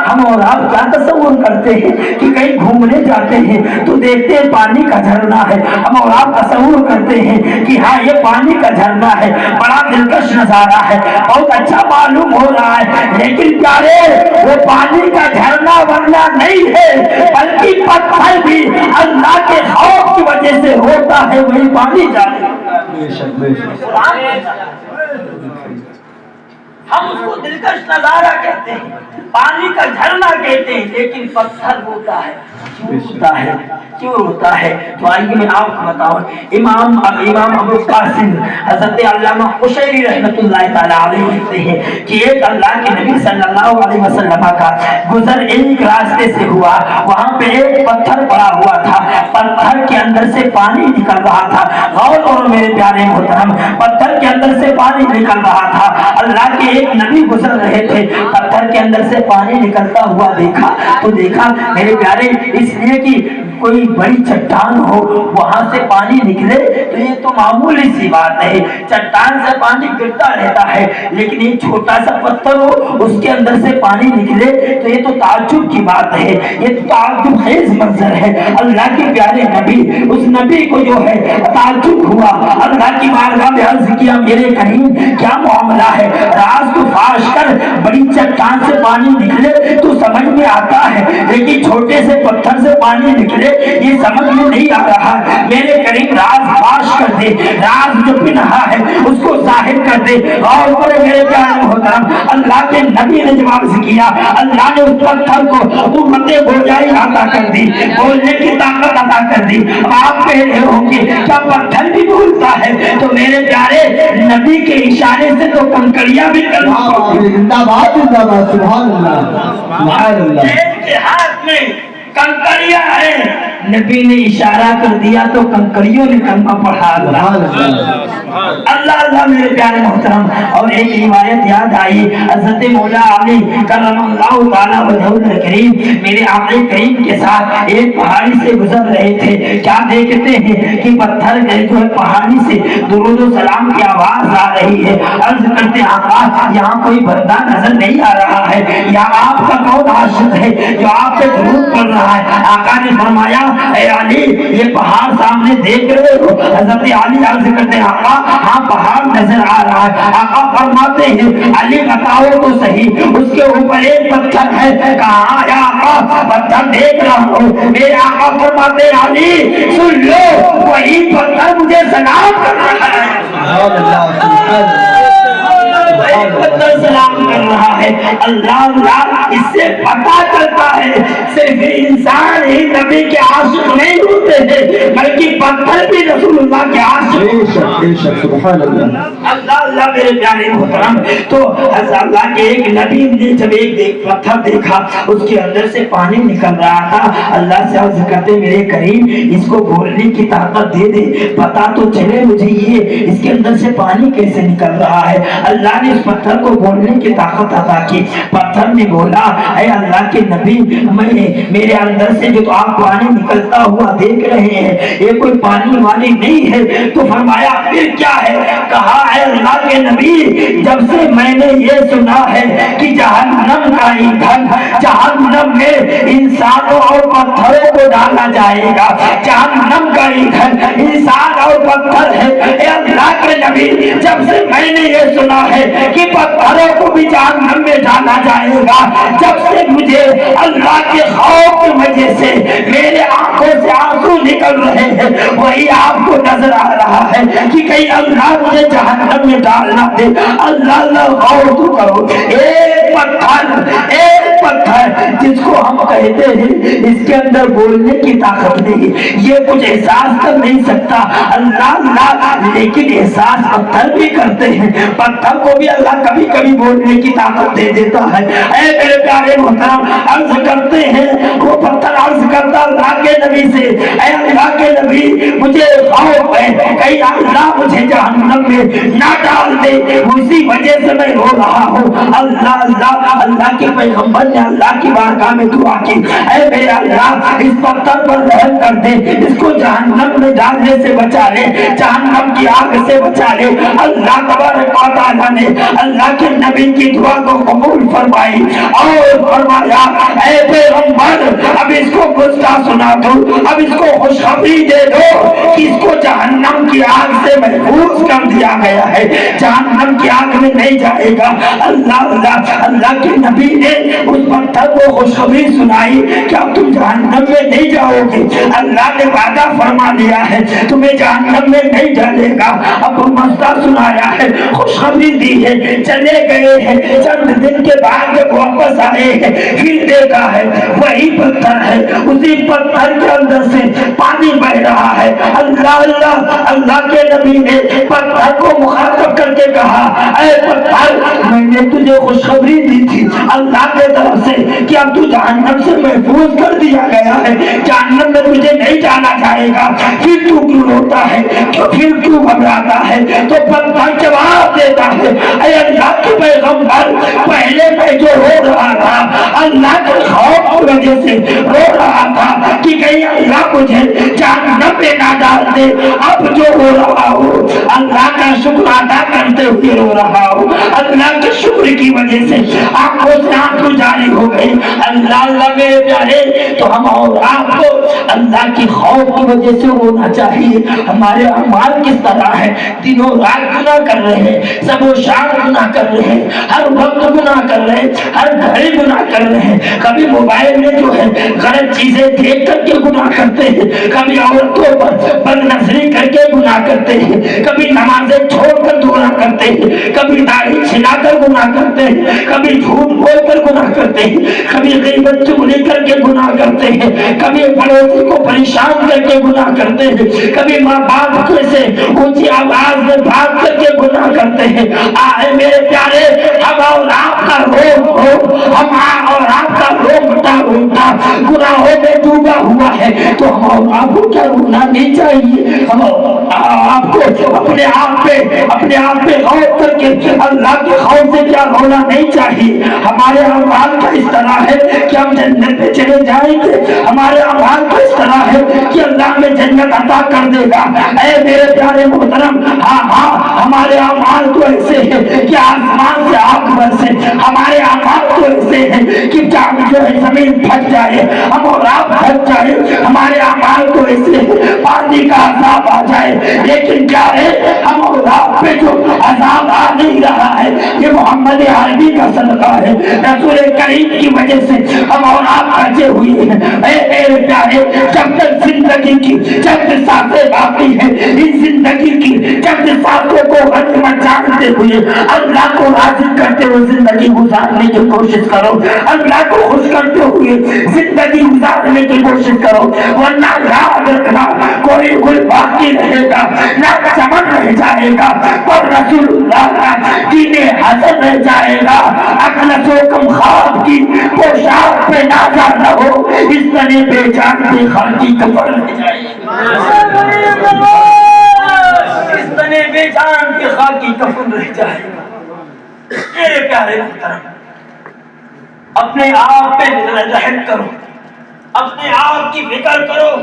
ہم اور آپ کیا تصور کرتے ہیں کہ کہیں گھومنے جاتے ہیں تو دیکھتے ہیں پانی کا جھرنا ہے، ہم اور آپ تصور کرتے ہیں کہ ہاں یہ پانی کا جھرنا ہے، بڑا دلکش نظارہ ہے، بہت اچھا معلوم ہو رہا ہے، لیکن پیارے وہ پانی کا جھرنا ورنہ نہیں ہے، بلکہ پتھر بھی اللہ کے خوف کی وجہ سے ہوتا ہے، وہی پانی جاری ہوتا ہے۔ ہم اس کو دلکش نظارہ کہتے ہیں، پانی کا جھرنا کہتے ہیں، لیکن پتھر ہوتا ہے، کیوں ہوتا ہے؟ تو آئیے میں آپ کو بتاؤں، امام ابو القاسم حضرت علامہ قشیری رحمۃ اللہ تعالی علیہ لکھتے ہیں کہ ایک اللہ کے نبی صلی اللہ علیہ وسلم کا گزر ایک راستے سے ہوا، وہاں پہ ایک پتھر پڑا ہوا تھا، پتھر کے اندر سے پانی نکل رہا تھا، غور کرو میرے پیارے محترم، پتھر کے اندر سے پانی نکل رہا تھا، اللہ کے ایک نبی گزر رہے تھے، پتھر کے اندر سے پانی نکلتا ہوا دیکھا تو دیکھا میرے پیارے، اس لیے کہ کوئی بڑی چٹان ہو وہاں سے پانی نکلے تو یہ تو معمولی سی بات ہے، چٹان سے پانی گرتا رہتا ہے، لیکن ایک چھوٹا سا پتھر ہو اس کے اندر سے پانی نکلے تو یہ تو تعجب کی بات ہے، یہ تو تعجب خیز منظر ہے۔ اللہ کے پیارے نبی، اس نبی کو جو ہے تعجب ہوا، اللہ کی بارگاہ میں عرض کیا میرے کریم کیا معاملہ ہے، راز تو فاش کر، بڑی چٹان سے پانی نکلے تو سمجھ میں آتا ہے، لیکن چھوٹے سے پتھر سے پانی نکلے یہ سمجھ میں نہیں آ رہا، میرے کریم راز فاش کر دے، راز جو پنہا ہے اس کو ظاہر کر دے۔ اور میرے پیارے محترم، اللہ کے نبی نے جواب کیا، اللہ نے اس پتھر کو قوت گویائی عطا کر دی، بولنے کی طاقت عطا کر دی۔ اب آپ کہہ رہے ہوں گے کیا پتھر بھی بولتا ہے؟ تو میرے پیارے نبی کے اشارے سے تو کنکریاں بھی زندہ باد زندہ باد، سبحان اللہ سبحان اللہ۔ کے ہاتھ میں کنکریاں ہیں، نبی نے اشارہ کر دیا تو کنکریوں نے کلمہ پڑھا۔ اللہ اللہ میرے پیارے محترم، اور ایک روایت یاد آئی، حضرت مولا علی کرم اللہ تعالی وجہہ الکریم میرے آقا کریم کے ساتھ ایک پہاڑی سے گزر رہے تھے، کیا دیکھتے ہیں کہ پتھر جو ہے پہاڑی سے درود و سلام کی آواز آ رہی ہے، عرض کرتے آقا یہاں کوئی بندہ نظر نہیں آ رہا ہے، یا آپ کا کون عاشق ہے جو آپ پہ درود پڑھ رہا ہے؟ آقا نے فرمایا اے علی یہ پہاڑ سامنے دیکھ رہے ہو؟ حضرت علی عرض کرتے آقا ہاں پہاڑ نظر آ رہا ہے۔ آقا فرماتے ہیں علی بتاؤ تو صحیح اس کے اوپر ایک پتھر ہے؟ کہا یا آقا پتھر دیکھ رہا ہوں۔ میرے آقا فرماتے علی سن لو وہی پتھر مجھے سلام کر رہا ہے، پتھر سلام کر رہا ہے۔ اللہ اللہ اس سے پتہ چلتا ہے صرف انسان ہی نبی کے عاشق نہیں ہوتے ہیں بلکہ پتھر بھی رسول اللہ کے عاشق۔ سبحان اللہ اللہ اللہ میرے پیارے محترم، تو حضرت اللہ کے ایک نبی نے جب ایک پتھر دیکھا اس کے اندر سے پانی نکل رہا تھا، اللہ سے عرض کرتے میرے کریم اس کو بولنے کی طاقت دے دے، پتہ تو چلے مجھے یہ اس کے اندر سے پانی کیسے نکل رہا ہے۔ اللہ نے اس پتھر کو بولنے کی طاقت عطا کی، پتھر نے بولا اے اللہ کے نبی میرے اندر سے جو آپ پانی نکلتا ہوا دیکھ رہے ہیں یہ کوئی پانی والی نہیں ہے۔ تو فرمایا پھر کیا ہے؟ کہا اے اللہ کے نبی جب سے میں نے یہ سنا ہے کہ جہنم کا ایندھن جہنم میں انسانوں اور پتھروں کو ڈالا جائے گا، جہنم کا ایندھن انسان اور پتھر ہے، اے اللہ کے نبی جب سے میں نے یہ سنا ہے کہ پتھروں کو بھی جہنم میں ڈالا جائے گا، جب سے مجھے اللہ کے خوف کی وجہ سے میرے آنکھوں سے آنسو نکل نکل رہے ہیں وہی آپ کو نظر آ رہا ہے کہ کہیں اللہ مجھے جہنم میں ڈالنا دے. اللہ اللہ غور تو کرو. ایک پتھر جس کو ہم کہتے ہیں اس کے اندر بولنے کی طاقت نہیں, یہ کچھ احساس کر نہیں سکتا. اللہ اللہ لیکن احساس پتھر بھی کرتے ہیں. پتھر کو بھی اللہ کبھی کبھی بولنے کی طاقت دے دیتا ہے. اے میرے پیارے محترم, عرض کرتے ہیں وہ پتھر عرض کرتا اللہ کے نبی سے, اے اللہ کے نبی مجھے خوف ہے کہیں اللہ مجھے جہنم میں نہ ڈال دے, اسی وجہ سے میں رو رہا ہوں. اللہ اللہ اللہ کے پیغمبر نے اللہ کی بارگاہ میں دعا کی, اے میرے اللہ اس پتھر پر رحم کر دے, اس کو جہنم میں ڈالنے سے بچا لے, جہنم کی آگ سے بچا لے. اللہ تبارک و تعالیٰ نے اللہ کے نبی کی دعا کو قبول فرمائی اور فرمایا اے پیغمبر اب اس کو قصہ سنا دو, اب اس کو خوشخبری دے دو کہ اس کو جہنم کی آگ سے محفوظ کر دیا گیا ہے, جہنم کی آگ میں نہیں جائے گا. اللہ اللہ اللہ کے نبی نے اس پتھر کو خوشخبری سنائی کہ اب تم جہنم میں نہیں جاؤ گے, اللہ نے وعدہ فرما لیا ہے تمہیں جہنم میں نہیں ڈالے گا. اب مسئلہ سنایا ہے, خوشخبری دی ہے, چلے گئے ہیں, چند دن کے بعد جب واپس آئے ہیں پھر دیکھا ہے وہی پتھر ہے, اسی پتھر کے اندر سے پانی بہ رہا ہے. اللہ اللہ اللہ کے نبی نے پتھر کو مخاطب کر کے کہا اے پتھر میں نے تجھے خوشخبری دی تھی اللہ کے طرف سے کہ اب تو جہنم سے محفوظ کر دیا گیا ہے, جہنم میں تجھے نہیں جانا جائے گا, پھر تو کیوں روتا ہے, پھر کیوں گھبراتا ہے؟ تو پتھر جواب دیتا ہے اے اللہ کے پیغمبر پہلے میں جو رو رہا تھا اللہ کے خوف کی وجہ سے رو رہا تھا کہ کہیں اللہ مجھے جہنم میں نہ ڈال دے, اب جو رو رہا ہوں اللہ کا شکر ادا کرتے ہوئے رو رہا ہوں, اللہ کے شکر کی وجہ سے آنکھوں سے آنسو جاری ہو گئی. اللہ اللہ میرے پیارے, تو ہم اور آپ کو اللہ کی خوف کی وجہ سے رونا چاہیے. ہمارے اعمال کس طرح ہے, دنوں رات گناہ کر رہے ہیں, سب و شام گناہ کر رہے ہیں, ہر وقت گناہ کر رہے ہیں, ہر گھڑی گناہ کر رہے ہیں. کبھی موبائل میں جو ہے غلط چیزیں دیکھ کر کے گناہ کرتے ہیں, کبھی عورتوں پر بد نظری کر کے گناہ کرتے ہیں, کبھی نمازیں چھوڑ کر گناہ کرتے ہیں, کبھی داڑھی چھلا کر گناہ کرتے ہیں, کبھی جھوٹ بول کر گناہ کرتے ہیں, کبھی غیبت چغلی کر کے گناہ کرتے ہیں, کبھی پڑوسی کو پریشان کر کے گناہ کرتے ہیں, کبھی ماں باپ سے اونچی آواز میں بھاگ کر کے گناہ کرتے ہیں. آئے میرے پیارے, ہم اور آپ کا روح ہو, ہم اور آپ کا روح مٹا گناہوں میں ڈوبا ہوا ہے, تو ہم اور آپ کو کیا رونا نہیں چاہیے؟ ہم آپ کو اپنے آپ پہ غور کر کے اللہ کے خوف سے کیا رونا نہیں چاہیے؟ ہمارے اعمال کا اس طرح ہے کہ ہم جنت میں چلے جائیں گے, ہمارے اعمال کا اس طرح ہے کہ اللہ میں جنت عطا کر دے گا. اے میرے پیارے محترم, ہاں ہمارے اعمال تو ایسے ہیں کہ آسمان سے آگ برسے, ہمارے اعمال تو ایسے ہیں کہ چاند جو ہے زمین پھٹ جائے, ہم اور آپ پھٹ جائے, ہمارے اعمال تو ایسے ہیں پانی کا عذاب آ جائے. لیکن کیا ہے, ہم اور آپ پہ جو عذاب آ نہیں رہا ہے یہ محمد عربی کا صدقہ ہے, رسول کریم کی وجہ سے ہم اور آپ بچے ہوئے ہیں. اے میرے پیارے, جب تک زندگی کی جب سانسیں باقی ہیں, اس زندگی کی جب سانسوں کو غنیمت جانتے ہوئے اللہ کو راضی کرتے ہوئے زندگی گزارنے کی کوشش کرو, اللہ کو خوش کرتے ہوئے زندگی گزارنے کی کوشش کرو, ورنہ یاد رکھنا کوئی گل باقی رہے گا, نہ چمن رہ جائے گا, اور رسول اللہ کا دین حسن رہ جائے گا. اخلص و کم خواب کی پوشاک پہ نازا نہ ہو, اس طرح بے جان بے خاکی کفر رہ جائے گا, اس طرح بے جان بے خاکی کفر رہ جائے گا. میرے پیارے محترم, اپنے آپ پہ رحم کرو, اپنے آپ کی فکر کرو.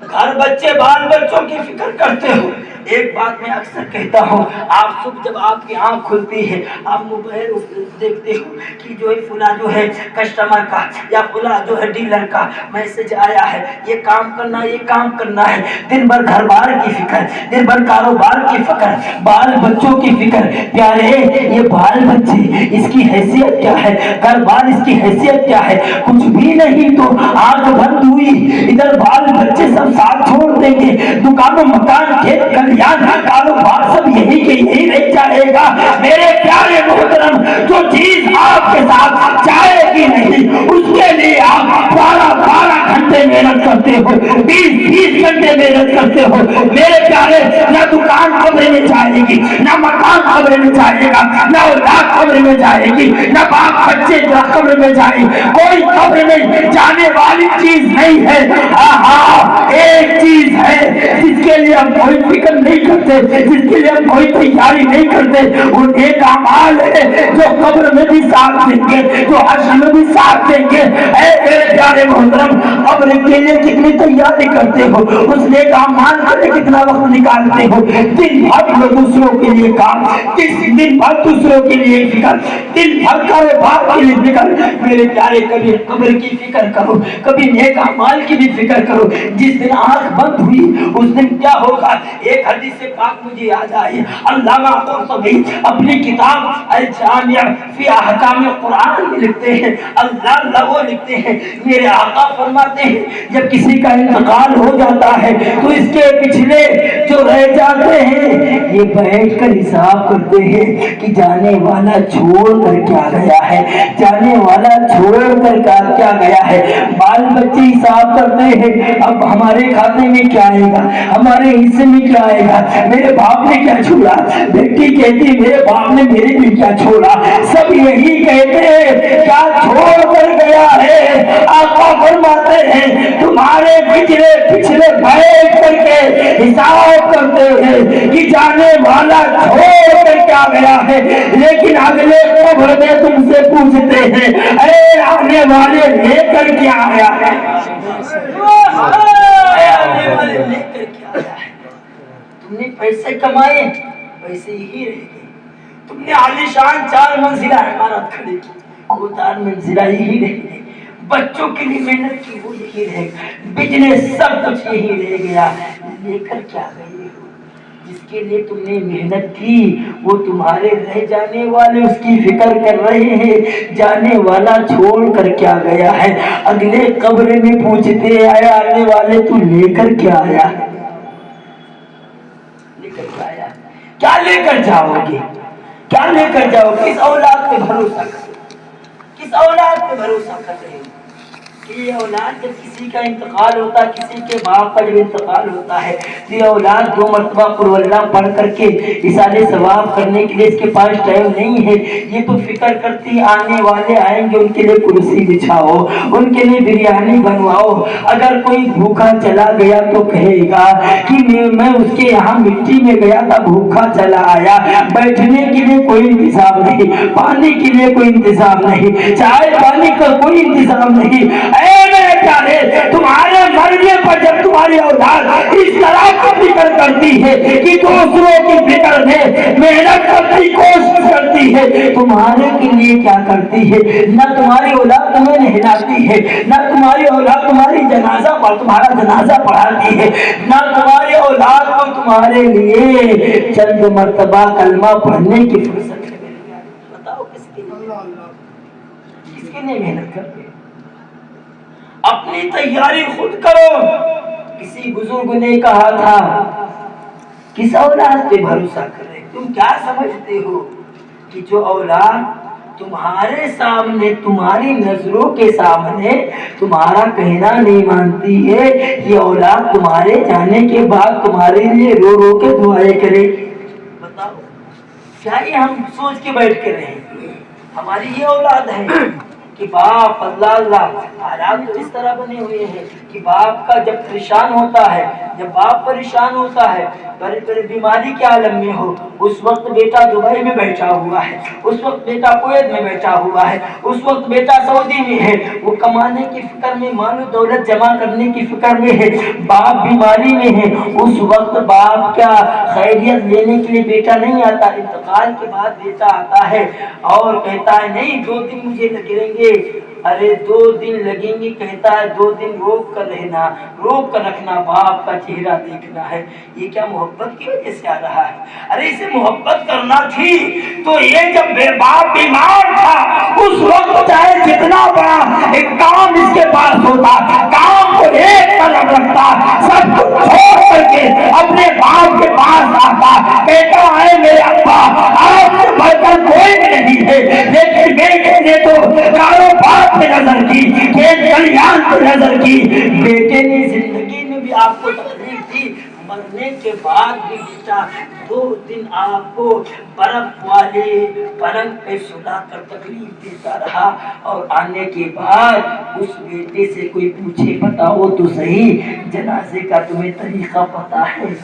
گھر بچے بال بچوں کی فکر کرتے ہو. ایک بات میں اکثر کہتا ہوں, آپ صبح جب آپ کی آنکھ کھلتی ہے آپ موبائل دیکھتے ہو کہ جو ہے فلاں جو ہے کسٹمر کا یا فلاں جو ہے ڈیلر کا میسج آیا ہے, یہ کام کرنا یہ کام کرنا ہے. دن بھر گھر بار کی فکر, دن بھر کاروبار کی فکر, بال بچوں کی فکر. پیارے, یہ بال بچے اس کی حیثیت کیا ہے, گھر بار اس کی حیثیت کیا ہے؟ کچھ بھی نہیں. تو آنکھ بند ہوئی, ادھر بال بچے سب ساتھ چھوڑ دیں گے, دکانوں مکان کھیت کھلیان کاروبار سب یہی کے یہی رہ جائے گا. میرے پیارے محترم, جو چیز آپ کے ساتھ جائے گی نہیں اس کے لیے آپ 12 گھنٹے محنت کرتے ہو, 20 گھنٹے محنت کرتے ہو. میرے پیارے, نہ دکان قبر میں جائے گی, نہ مکان قبر میں جائے گا, نہ اولاد قبر میں جائے گی, نہ باپ بچے قبر میں جائے, کوئی قبر میں جانے والی چیز نہیں ہے. ہاں ایک چیز ہے جس کے لیے ہم کوئی فکر نہیں کرتے, جس کے لیے ہم کوئی تیاری نہیں کرتے, وہ ایک اعمال ہے جو قبر میں بھی ساتھ دیں گے, جو حشر میں بھی ساتھ دیں گے. اے میرے پیارے محترم, قبر کے لیے کتنی تیاری کرتے ہو, اس نیک اعمال کے لیے کتنا وقت نکالتے ہو. دن بھر دوسروں کے لیے کام, دن بھر دوسروں کے لیے فکر, دن بھر کاروبار کے لیے فکر. میرے پیارے, کبھی قبر کی فکر کرو, کبھی نیک اعمال کی بھی فکر کرو. جس دن آنکھ بند ہوئی اس دن کیا ہوگا. ایک حدیث پاک مجھے یاد آئی, علامہ قرطبی اپنی کتاب الجامع فی احکام قرآن میں لکھتے ہیں, اللہ وہ لکھتے ہیں, میرے آقا فرماتے ہیں جب کسی کا انتقال ہو جاتا ہے تو اس کے پچھلے جو رہ جاتے ہیں یہ بیٹھ کر حساب کرتے ہیں کہ جانے والا چھوڑ کر کیا گیا ہے, جانے والا چھوڑ کر کیا گیا ہے. بال بچے حساب کرتے ہیں اب ہمارے کھاتے میں کیا آئے گا, ہمارے حصے میں کیا آئے گا, میرے باپ نے کیا چھوڑا. بیٹی کہتی میرے باپ نے میرے لیے کیا چھوڑا. سب یہی کہتے ہیں کیا چھوڑ کر گیا ہے. آقا فرماتے ہیں تمہارے پچھلے بیٹھ کر کے حساب کرتے ہیں کہ جانے والا چھوڑ کر کیا گیا ہے, لیکن اگلے قبر میں تم سے پوچھتے ہیں اے آنے والے لے کر کیا آیا ہے, آنے والے لے کر کیا آیا ہے. تم نے پیسے کمائے, پیسے ہی رہ گئے. تم نے عالیشان 4 منزلہ عمارت کھڑی کی, وہ 4 منزلہ یہی رہ گئے. بچوں کے لیے محنت کی وہ یہی رہ گیا, بزنس سب کچھ یہی رہ گیا. لے کر کیا گئے ہو. جس کے لیے تم نے محنت کی وہ تمہارے رہ جانے والے اس کی فکر کر رہے ہیں, جانے والا چھوڑ کر کیا گیا ہے. اگلے قبر میں پوچھتے ہیں آنے والے تو لے کر کیا آیا ہے, لے کر کیا آیا, کیا لے کر جاؤ گے, کیا لے کر جاؤ. کس اولاد پہ بھروسہ کر, کس اولاد پہ بھروسہ کر رہے ہو. یہ اولاد جب کسی کا انتقال ہوتا ہے, کسی کے باپ کا جب انتقال ہوتا ہے, یہ اولاد 2 مرتبہ قل اللہ پڑھ کر کے اِسال ثواب کرنے کے لیے اس کے پاس ٹائم نہیں ہے. یہ تو فکر کرتی آنے والے آئیں گے, ان کے لیے کرسی بچھاؤ, ان کے لیے بریانی بنواؤ. اگر کوئی بھوکا چلا گیا تو کہے گا کہ میں اس کے یہاں مٹی میں گیا تھا, بھوکا چلا آیا. بیٹھنے کے لیے کوئی انتظام نہیں, پانی کے لیے کوئی انتظام نہیں, چائے پانی کا کوئی انتظام نہیں. اے میرے پیارے, تمہارے مرنے پر جب تمہاری اولاد اس طرح کی فکر کرتی ہے کہ دوسروں کی فکر میں محنت کرتی کوشش کرتی ہے, تمہارے کے لیے کیا کرتی ہے. نہ تمہاری اولاد تمہیں نہلاتی ہے, نہ تمہاری اولاد تمہاری تمہارا جنازہ پڑھاتی ہے, نہ تمہاری اولاد کو تمہارے لیے چند مرتبہ کلمہ پڑھنے کی فرصت ہے. بتاؤ کس کے لیے محنت کرتے. اپنی تیاری خود کرو. کسی بزرگ نے کہا تھا کس اولاد پہ بھروسہ کرے. تم کیا سمجھتے ہو کہ جو اولاد تمہارے سامنے, تمہاری نظروں کے سامنے تمہارا کہنا نہیں مانتی ہے, یہ اولاد تمہارے جانے کے بعد تمہارے لیے رو رو کے دعائیں کرے. بتاؤ کیا یہ ہم سوچ کے بیٹھ کے رہیں ہماری یہ اولاد ہے کہ باپ اللہ حالات تو اس طرح بنے ہوئے ہیں کہ باپ کا جب پریشان ہوتا ہے, جب باپ پریشان ہوتا ہے, بڑے بیماری کے عالم میں ہو, اس وقت بیٹا دبئی میں بیٹھا ہوا ہے, اس وقت بیٹا کویت میں بیٹھا ہوا ہے, اس وقت بیٹا سعودی میں ہے, وہ کمانے کی فکر میں, مال و دولت جمع کرنے کی فکر میں ہے, باپ بیماری میں ہے. اس وقت باپ کا خیریت لینے کے لیے بیٹا نہیں آتا, انتقال کے بعد بیٹا آتا ہے اور کہتا ہے نہیں 2 دن مجھے لگیں گے. ارے 2 دن لگیں گے, کہتا ہے 2 دن روک کر رہنا, روک کر رکھنا, باپ کا چہرہ دیکھنا ہے. یہ کیا محبت کی وجہ سے آ رہا ہے. ارے اسے محبت کرنا تھی تو یہ جب باپ بیمار تھا اس وقت چاہے جتنا بڑا ایک کام اس کے پاس ہوتا, کام کو ایک طرف رکھتا, سب کچھ چھوڑ کر کے اپنے باپ کے پاس آتا, کہتا ہے میرے ابا آپ سے بڑھ کر کوئی بھی نہیں ہے, لیکن بیٹے نے تو کاروبار پہ نظر کی, کھیت کلیان پہ نظر کی. بیٹے نے زندگی میں بھی آپ کو تکلیف دی, مرنے کے بعد بھی بیٹا 2 دن آپ کو برف والے پلنگ پہ سلا کر تکلیف دیتا رہا, اور آنے کے بعد اس بیٹے سے کوئی پوچھے بتاؤ تو صحیح جنازے کا تمہیں طریقہ پتا ہے؟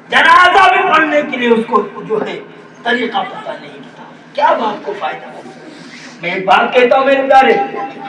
جنازہ بھی پڑھنے کے لیے اس کو جو ہے طریقہ پتا نہیں تھا. کیا باپ کو فائدہ ہوگا؟ میں ایک بات کہتا ہوں میرے پیارے,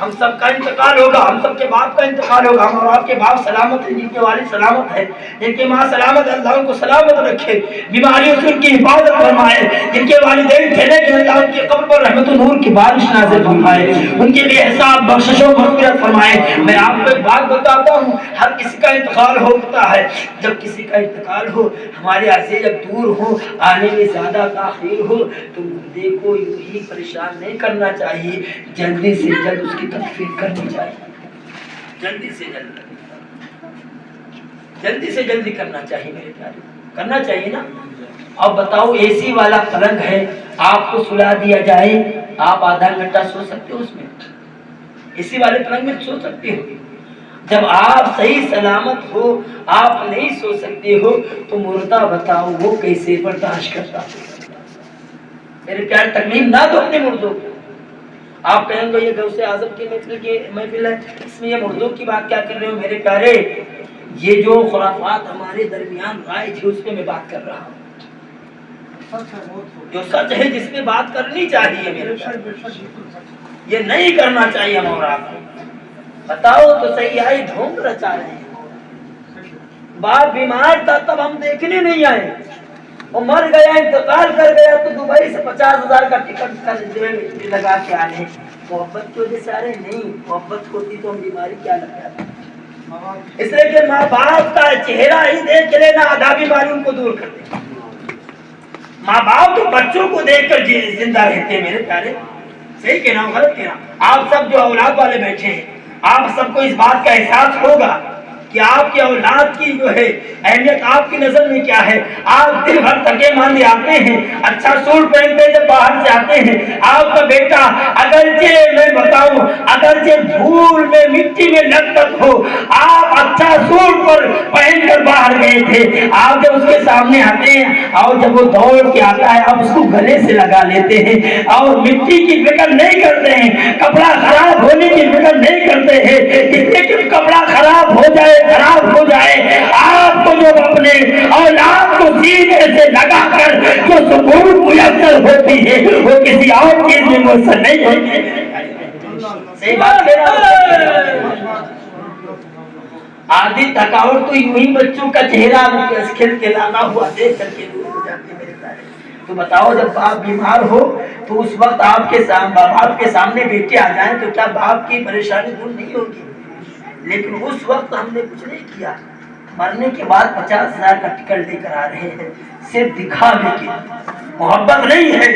ہم سب کا انتقال ہوگا, ہم سب کے باپ کا انتقال ہوگا. ہم اور آپ کے باپ سلامت ہیں, جن کے والد سلامت ہے, جن کی ماں سلامت ہے, اللہ ان کو سلامت رکھے, بیماریوں سے ان کی حفاظت فرمائے. جن کے والدین چلے گئے, اللہ ان کی قبر پر رحمت و نور کی بارش نازل فرمائے, ان کے لیے حساب بخشش و مغفرت فرمائے. میں آپ کو ایک بات بتاتا ہوں, ہر کسی کا انتقال ہوتا ہے. جب کسی کا انتقال ہو, ہمارے یہاں سے جب دور ہو, آنے میں زیادہ تاخیر ہو, تو مردے کو یوں ہی پریشان نہیں کرنا چاہیے, جلدی سے جلد اس کی تدفین کرنی چاہیے. جلدی سے جلدی کرنا چاہیے میرے پیارے, کرنا چاہیے نا. اب بتاؤ اے سی والا پلنگ ہے, آپ کو سلا دیا جائے, آپ آدھا گھنٹہ سو سکتے ہو اس میں؟ اے سی والے پلنگ میں سو سکتے ہو؟ جب آپ صحیح سلامت ہو آپ نہیں سو سکتے ہو تو مردہ بتاؤ وہ کیسے برداشت کرتا ہو؟ میرے پیار تکلیف نہ دو اپنے مردوں کو. آپ کہیں گے یہ غوث اعظم کی محفل ہے, اس میں یہ مردوں کی بات کیا کر رہے ہو؟ میرے پیارے یہ جو خرافات ہمارے درمیان رائج ہے اس پہ میں بات کر رہا ہوں, جو سچ ہے جس میں بات کرنی چاہیے میرے پیارے, یہ نہیں کرنا چاہیے. ہم اور آپ کو بتاؤ تو صحیح, آئی ڈھونگ رچا رہے ہیں. باپ بیمار تھا تب ہم دیکھنے نہیں آئے, وہ مر گیا انتقال کر گیا تو دبئی سے 50,000 کا ٹکٹ لگا کے آنے. محبت کی وجہ سے آ رہے نہیں, محبت ہوتی تو ہم بیماری کیا لگ جاتی. اس لیے کہ ماں باپ کا چہرہ ہی دیکھ لینا آدھا بیماری ان کو دور کر دے. ماں باپ تو بچوں کو دیکھ کر زندہ رہتے ہیں میرے پیارے. صحیح کہنا غلط کہنا؟ آپ سب جو اولاد والے بیٹھے ہیں, آپ سب کو اس بات کا احساس ہوگا کہ آپ کی اولاد کی جو ہے اہمیت آپ کی نظر میں کیا ہے. آپ دن بھر تھکے ماندے آتے ہیں, اچھا سوٹ پہنتے جب باہر سے آتے ہیں, آپ کا بیٹا اگرچہ میں بتاؤں اگرچہ دھول میں مٹی میں لٹپٹ ہو, آپ اچھا سوٹ پر پہن کر باہر گئے تھے, آپ جب اس کے سامنے آتے ہیں اور جب وہ دوڑ کے آتا ہے آپ اس کو گلے سے لگا لیتے ہیں اور مٹی کی فکر نہیں کرتے ہیں, کپڑا خراب ہونے کی فکر نہیں کرتے ہیں. اس لیے کہ کپڑا خراب ہو جائے آپ کو جو اپنے اولاد کو سینے سے لگا کر جو سکون میسر ہوتی ہے وہ کسی اور چیز میں میسر نہیں ہوتی. صحیح بات کہہ رہا ہوں. آدھی تھکاوٹ تو یوں ہی بچوں کا چہرہ کھلکھلاتا ہوا دیکھ کر کے دور ہو جاتی ہے میرے پیارے. تو بتاؤ جب باپ بیمار ہو تو اس وقت آپ کے سامنے بیٹے آ جائیں تو کیا باپ کی پریشانی دور نہیں ہوگی؟ لیکن اس وقت ہم نے کچھ نہیں کیا. مرنے کے بعد 50,000 کا ٹکٹ لے کر آ رہے ہیں صرف دکھاوے کے. محبت نہیں ہے.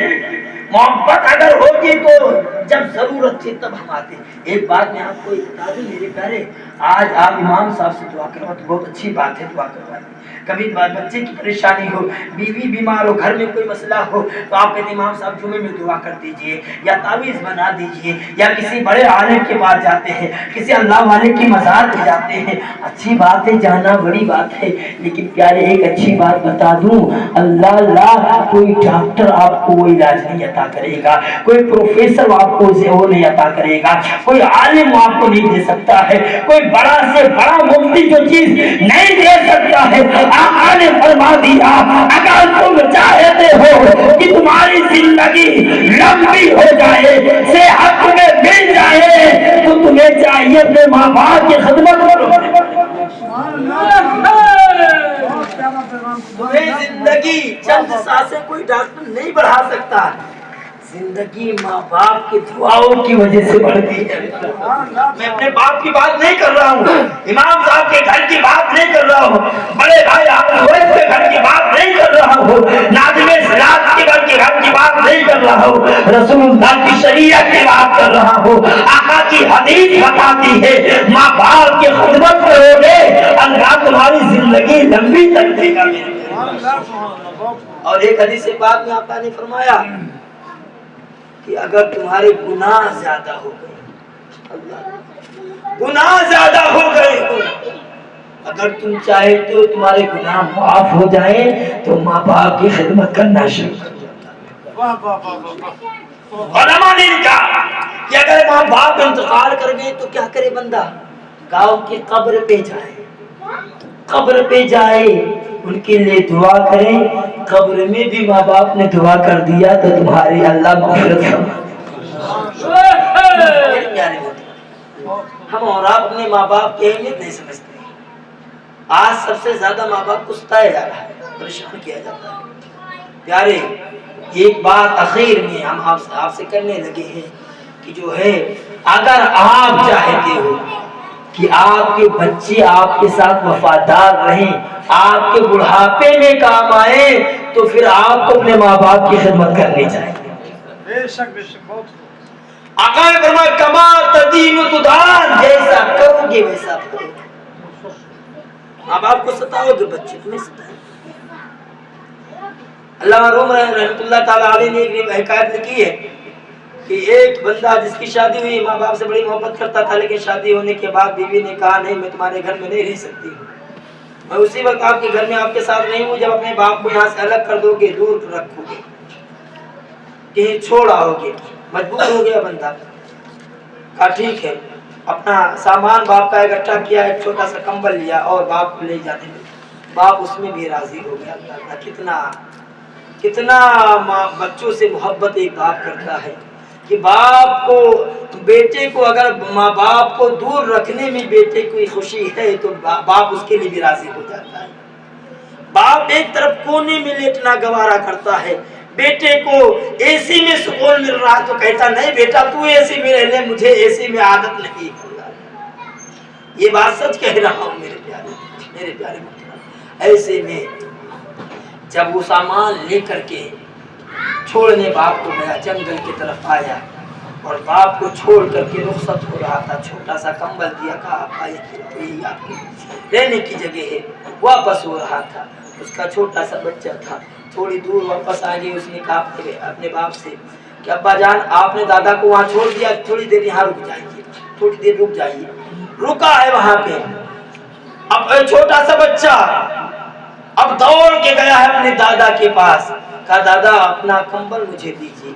محبت اگر ہوتی تو جب ضرورت تھی تب ہم آتے. ایک بات میں آپ کو بتا دوں میرے پیارے, آج آپ امام صاحب سے دعا کروا تو بہت اچھی بات ہے, دعا کروائیں. کبھی بچے کی پریشانی ہو, بیوی بیمار ہو, گھر میں کوئی مسئلہ ہو تو آپ کہتے ہیں امام صاحب جمعے میں دعا کر دیجئے یا تعویذ بنا دیجئے یا کسی بڑے عالم کے پاس جاتے ہیں, کسی اللہ والے کی مزار پہ جاتے ہیں. اچھی بات ہے, جانا بڑی بات ہے, لیکن پیارے ایک اچھی بات بتا دوں, اللہ کوئی ڈاکٹر آپ کو وہ علاج نہیں عطا کرے گا, کوئی پروفیسر آپ کو وہ نہیں عطا کرے گا, کوئی عالم آپ کو نہیں دے سکتا ہے, کوئی بڑا سے بڑا مفتی جو چیز نہیں دے سکتا ہے. آقا نے فرما دیا اگر تم چاہتے ہو کہ تمہاری زندگی لمبی ہو جائے, صحت میں مل جائے, تو تمہیں چاہیے اپنے ماں باپ کی خدمت کرو. تمہیں زندگی چند سانسیں کوئی ڈاکٹر نہیں بڑھا سکتا, زندگی ماں باپ کی دعاؤں کی وجہ سے بڑھتی ہے. میں اپنے باپ کی بات نہیں کر رہا ہوں, امام صاحب کے گھر کی بات نہیں کر رہا ہوں, بڑے بھائی آپ کے گھر کی بات نہیں کر رہا ہوں, ناظم صراط کے گھر کی بات نہیں کر رہا ہوں, رسول اللہ کی شریعت کی بات کر رہا ہوں. آقا کی حدیث بتاتی ہے ماں باپ کی خدمت کرو گے اللہ تمہاری زندگی لمبی کر دے گا. اور ایک حدیث پاک میں آقا نے فرمایا کہ اگر تمہارے گناہ زیادہ ہو گئے, گناہ زیادہ ہو گئے, اگر تم چاہے تو تمہارے گناہ معاف ہو جائیں تو ماں باپ کی خدمت کرنا شروع کر دو. علماء نے کہا کہ اگر ماں باپ انتقال کر گئے تو کیا کرے بندہ؟ گاؤں کی قبر پہ جائے, قبر پہ جائے, ان کے لیے دعا کریں. قبر میں بھی ماں باپ نے دعا کر دیا تو تمہاری اللہ مغفرت ہم اور آپ اپنے ماں باپ کی اہمیت نہیں سمجھتے. آج سب سے زیادہ ماں باپ کو ستایا جا رہا ہے, پریشان کیا جاتا ہے. پیارے, ایک بات اخیر میں ہم آپ سے کرنے لگے ہیں کہ جو ہے اگر آپ چاہتے ہو کہ آپ کے بچے آپ کے ساتھ وفادار رہیں, آپ کے بڑھاپے میں کام آئے, تو پھر آپ کو اپنے ماں باپ کی خدمت کرنی چاہیے. بے شک بہت. آقا نے فرمایا کما تدین تدان, جیسا کرو گے ویسا کرو. ماں باپ کو ستاؤ گے بچے تمہیں ستائیں. علامہ روم رحمۃ اللہ تعالی علیہ نے ایک حکایت لکھی ہے کہ ایک بندہ جس کی شادی ہوئی, ماں باپ سے بڑی محبت کرتا تھا, لیکن شادی ہونے کے بعد بیوی نے کہا نہیں میں تمہارے گھر میں نہیں رہ سکتی ہوں, میں اسی وقت آپ کے گھر میں آپ کے ساتھ نہیں ہوں جب اپنے باپ کو یہاں سے الگ کر دو گے, دور رکھو گے, کہیں چھوڑ آؤ گے. مجبور ہو گیا بندہ, کہا ٹھیک ہے. اپنا سامان باپ کا اکٹھا کیا, ایک چھوٹا سا کمبل لیا اور باپ کو لے جانے میں. باپ اس میں بھی راضی ہو گیا. اللہ کتنا کتنا بچوں سے محبت ایک باپ کرتا ہے کہ باپ کو, بیٹے کو اگر ماں باپ کو دور رکھنے میں بیٹے کو خوشی ہے تو باپ اس کے لیے بھی راضی ہو جاتا ہے. باپ ایک طرف کونے میں لیٹنا گوارا کرتا ہے, بیٹے کو اے سی میں سکون مل رہا تو کہتا نہیں بیٹا تو اے سی میں رہ لے, مجھے اے سی میں عادت نہیں. یہ بات سچ کہہ رہا ہوں میرے پیارے. ایسے میں جب وہ سامان لے کر کے چھوڑنے باپ کو گیا, جنگل کی طرف آیا اور باپ کو چھوڑ کر کے رخصت ہو رہا تھا, چھوٹا سا کمبل دیا, کہا یہی آپ کی رہنے کی جگہ ہے. واپس ہو رہا تھا, اس کا چھوٹا سا بچہ تھا, تھوڑی دور واپس آ گئی. اس نے کہا اپنے باپ سے کہ ابا جان آپ نے دادا کو وہاں چھوڑ دیا, تھوڑی دیر یہاں رک جائیے, تھوڑی دیر رک جائیے. رکا ہے وہاں پہ. اب چھوٹا سا بچہ اب دوڑ کے گیا ہے اپنے دادا کے پاس, کہا دادا اپنا کمبل مجھے دیجیے.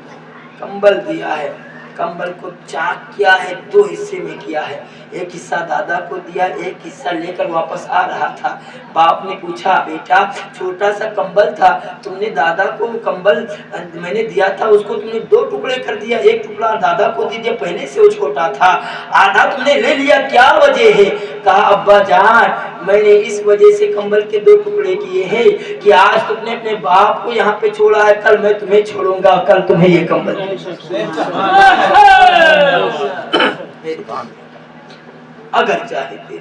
کمبل دیا ہے, کمبل کو چاک کیا ہے, دو حصے میں کیا ہے, ایک حصہ دادا کو دیا, ایک حصہ لے کر واپس آ رہا تھا. باپ نے پوچھا بیٹا چھوٹا سا کمبل تھا, تم نے دادا کو کمبل میں نے دیا تھا اس کو تم نے دو ٹکڑے کر دیا, ایک ٹکڑا دادا کو دے دیا, پہلے سے وہ چھوٹا تھا, آدھا تم نے لے لیا, کیا وجہ ہے؟ کہا ابا جان میں نے اس وجہ سے کمبل کے دو ٹکڑے کیے ہیں کہ آج تم نے اپنے باپ کو یہاں پہ چھوڑا ہے, کل میں تمہیں چھوڑوں گا, کل تمہیں یہ کمبل. اگر چاہتے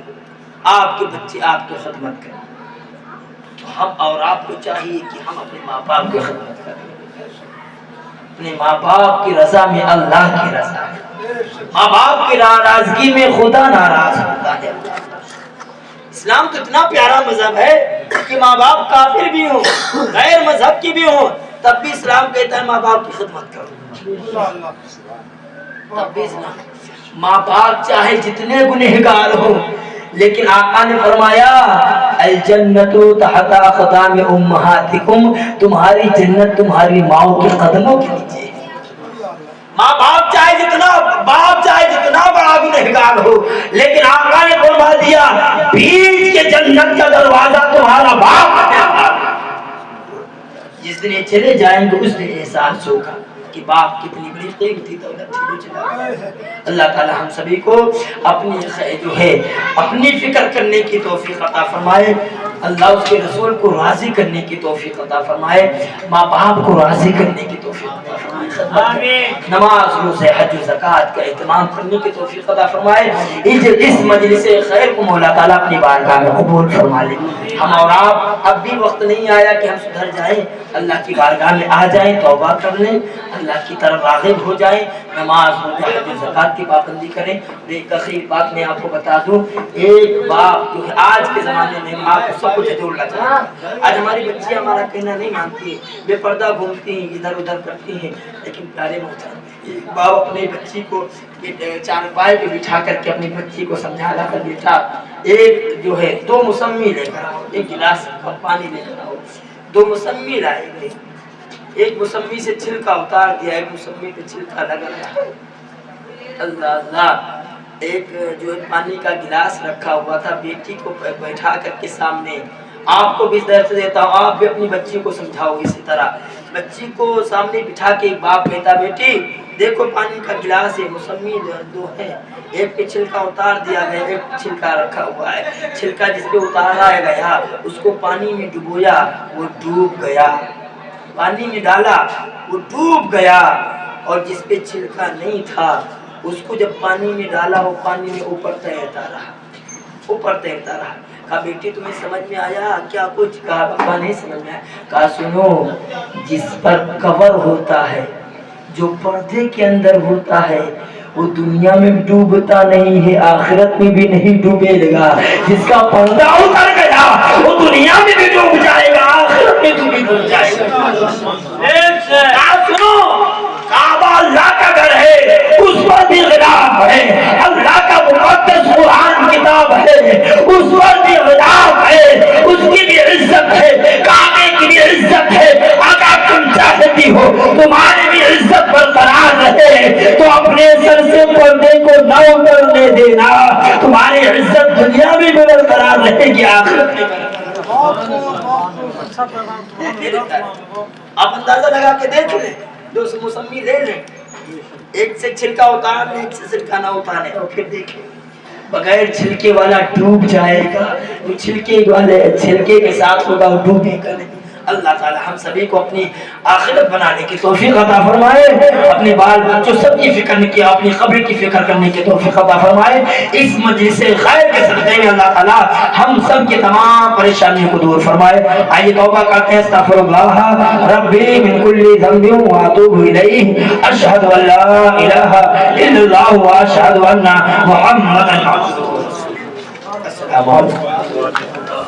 آپ کے بچے آپ کی خدمت کریں تو ہم اور آپ کو چاہیے کہ ہم اپنے ماں باپ کی خدمت کریں. اپنے ماں باپ کی رضا میں اللہ کی رضا ہے, ماں باپ کی ناراضگی میں خدا ناراض ہوتا ہے. اسلام تو اتنا پیارا مذہب ہے کہ ماں باپ کافر بھی ہوں, غیر مذہب کی بھی ہوں, تب بھی اسلام کہتا ہے ماں باپ کی خدمت کرو. تب بھی اسلام, ماں باپ چاہے جتنے گنہگار ہو, لیکن آقا نے فرمایا الجنت تحت اقدام امہاتکم, تمہاری جنت تمہاری ماؤں کے قدموں کے نیچے ہے. ماں باپ چاہے جتنا بڑا گنہگار ہو, لیکن آقا نے فرما دیا بیچ کے جنت کا دروازہ تمہارا باپ ہے. جس دن یہ چلے جائیں گے اس دن احساس ہوگا کہ باپ کتنی بڑی قیمتی دولت تھی. اللہ تعالی ہم سبھی کو اپنی جو ہے اپنی فکر کرنے کی توفیق عطا فرمائے, اللہ اس کے رسول کو راضی کرنے کی توفیق عطا فرمائے, ماں باپ کو راضی کرنے کی توفیق عطا فرمائے. خدمت میں نماز روزے حج و زکات کا اہتمام کرنے کی توفیق عطا فرمائے. اس مجلس خیر کو مولا تعالیٰ اپنی بارگاہ میں قبول فرما لے. ہم اور آپ اب بھی وقت نہیں آیا کہ ہم سدھر جائیں, اللہ کی بارگاہ میں آ جائیں, توبہ کر لیں, اللہ کی طرف راغب ہو جائیں, نماز روزے حج و زکات کی پابندی کریں. ایک اخیر بات میں آپ کو بتا دوں, ایک باپ جو ہے آج کے زمانے میں آپ کو سب کچھ جوڑنا چاہیے. آج ہماری بچیاں ہمارا کہنا نہیں مانتی, بے پردہ گھومتی ہیں, ادھر ادھر کرتی ہیں, لیکن پیارے محترم ایک باپ اپنی بچی کو چارپائی پہ بٹھا کر کے اپنی بچی کو سمجھانا کر بیٹا ایک جو ہے 2 موسمی لے کر آؤ, 1 گلاس پانی لے کر آؤ. 2 موسمی لائے گئے, ایک موسمی سے چھلکا اتار دیا, ایک موسمی پہ چھلکا لگا دیا. اللہ اللہ, ایک جو پانی کا گلاس رکھا ہوا تھا, بیٹی کو بیٹھا کر کے سامنے, آپ کو بھی درس دیتا ہوں, آپ بھی اپنی بچی کو سمجھاؤ اسی طرح. بچی کو سامنے بٹھا کے ایک باپ کہتا, بیٹی دیکھو پانی کا گلاس ہے, موسمی 2 ہے, ایک پہ چھلکا اتار دیا گیا, ایک چھلکا رکھا ہوا ہے. چھلکا جس پہ اتارا گیا اس کو پانی میں ڈبویا, وہ ڈوب گیا. پانی میں ڈالا, وہ ڈوب گیا. اور جس پہ چھلکا نہیں تھا اس کو جب پانی میں ڈالا, وہ پانی میں اوپر تیرتا رہا, اوپر تیرتا رہا. کہا بیٹی تمہیں سمجھ میں آیا کیا کچھ؟ کہا بابا نہیں سمجھ میں آیا. کہا سنو, جس پر کور ہوتا ہے, جو پردے کے اندر ہوتا ہے, وہ دنیا میں بھی ڈوبتا نہیں ہے, آخرت میں بھی نہیں ڈوبے گا. جس کا پردہ اتر گیا وہ دنیا میں بھی ڈوب جائے گا, آخرت میں بھی ڈوب جائے گا. سنو, کعبہ اللہ کا گھر ہے, اس پر بھی غلاف ہے. اللہ کا مقدس قرآن کتاب ہے, اس پر بھی غلاف ہے, اس کی بھی عزت ہے, کعبے کی بھی عزت ہے. اگر تم چاہتی ہو تمہاری بھی عزت برقرار رہے تو اپنے سر سے پردے کو نہ اترنے دینا, تمہاری عزت دنیا میں بھی برقرار رہے گی, آخرت میں. آپ اندازہ لگا کے دیکھ لیں, 2 موسمی لے لیں, ایک سے چھلکا اتارنے, ایک سے چھلکا نہ اتارنے, اور پھر دیکھیں بغیر چھلکے والا ڈوب جائے گا, وہ چھلکے والے چھلکے کے ساتھ ہوگا, وہ ڈوبے گا نہیں. اللہ تعالی ہم سبھی کو اپنی آخرت بنانے کی توفیق عطا فرمائے, اپنے بال بچوں سب کی فکر کی, اپنی قبر کی فکر کرنے کی توفیق عطا فرمائے. اس مجلس خیر کے صدقے میں اللہ تعالی ہم سب کی تمام پریشانیوں کو دور فرمائے. آئیے توبہ کرتے ہیں. استغفر اللہ ربی من کل ذنب واتوب الیہ, اشہد ان لا الہ الا اللہ واشہد ان محمدا عبدہ. السلام علیکم.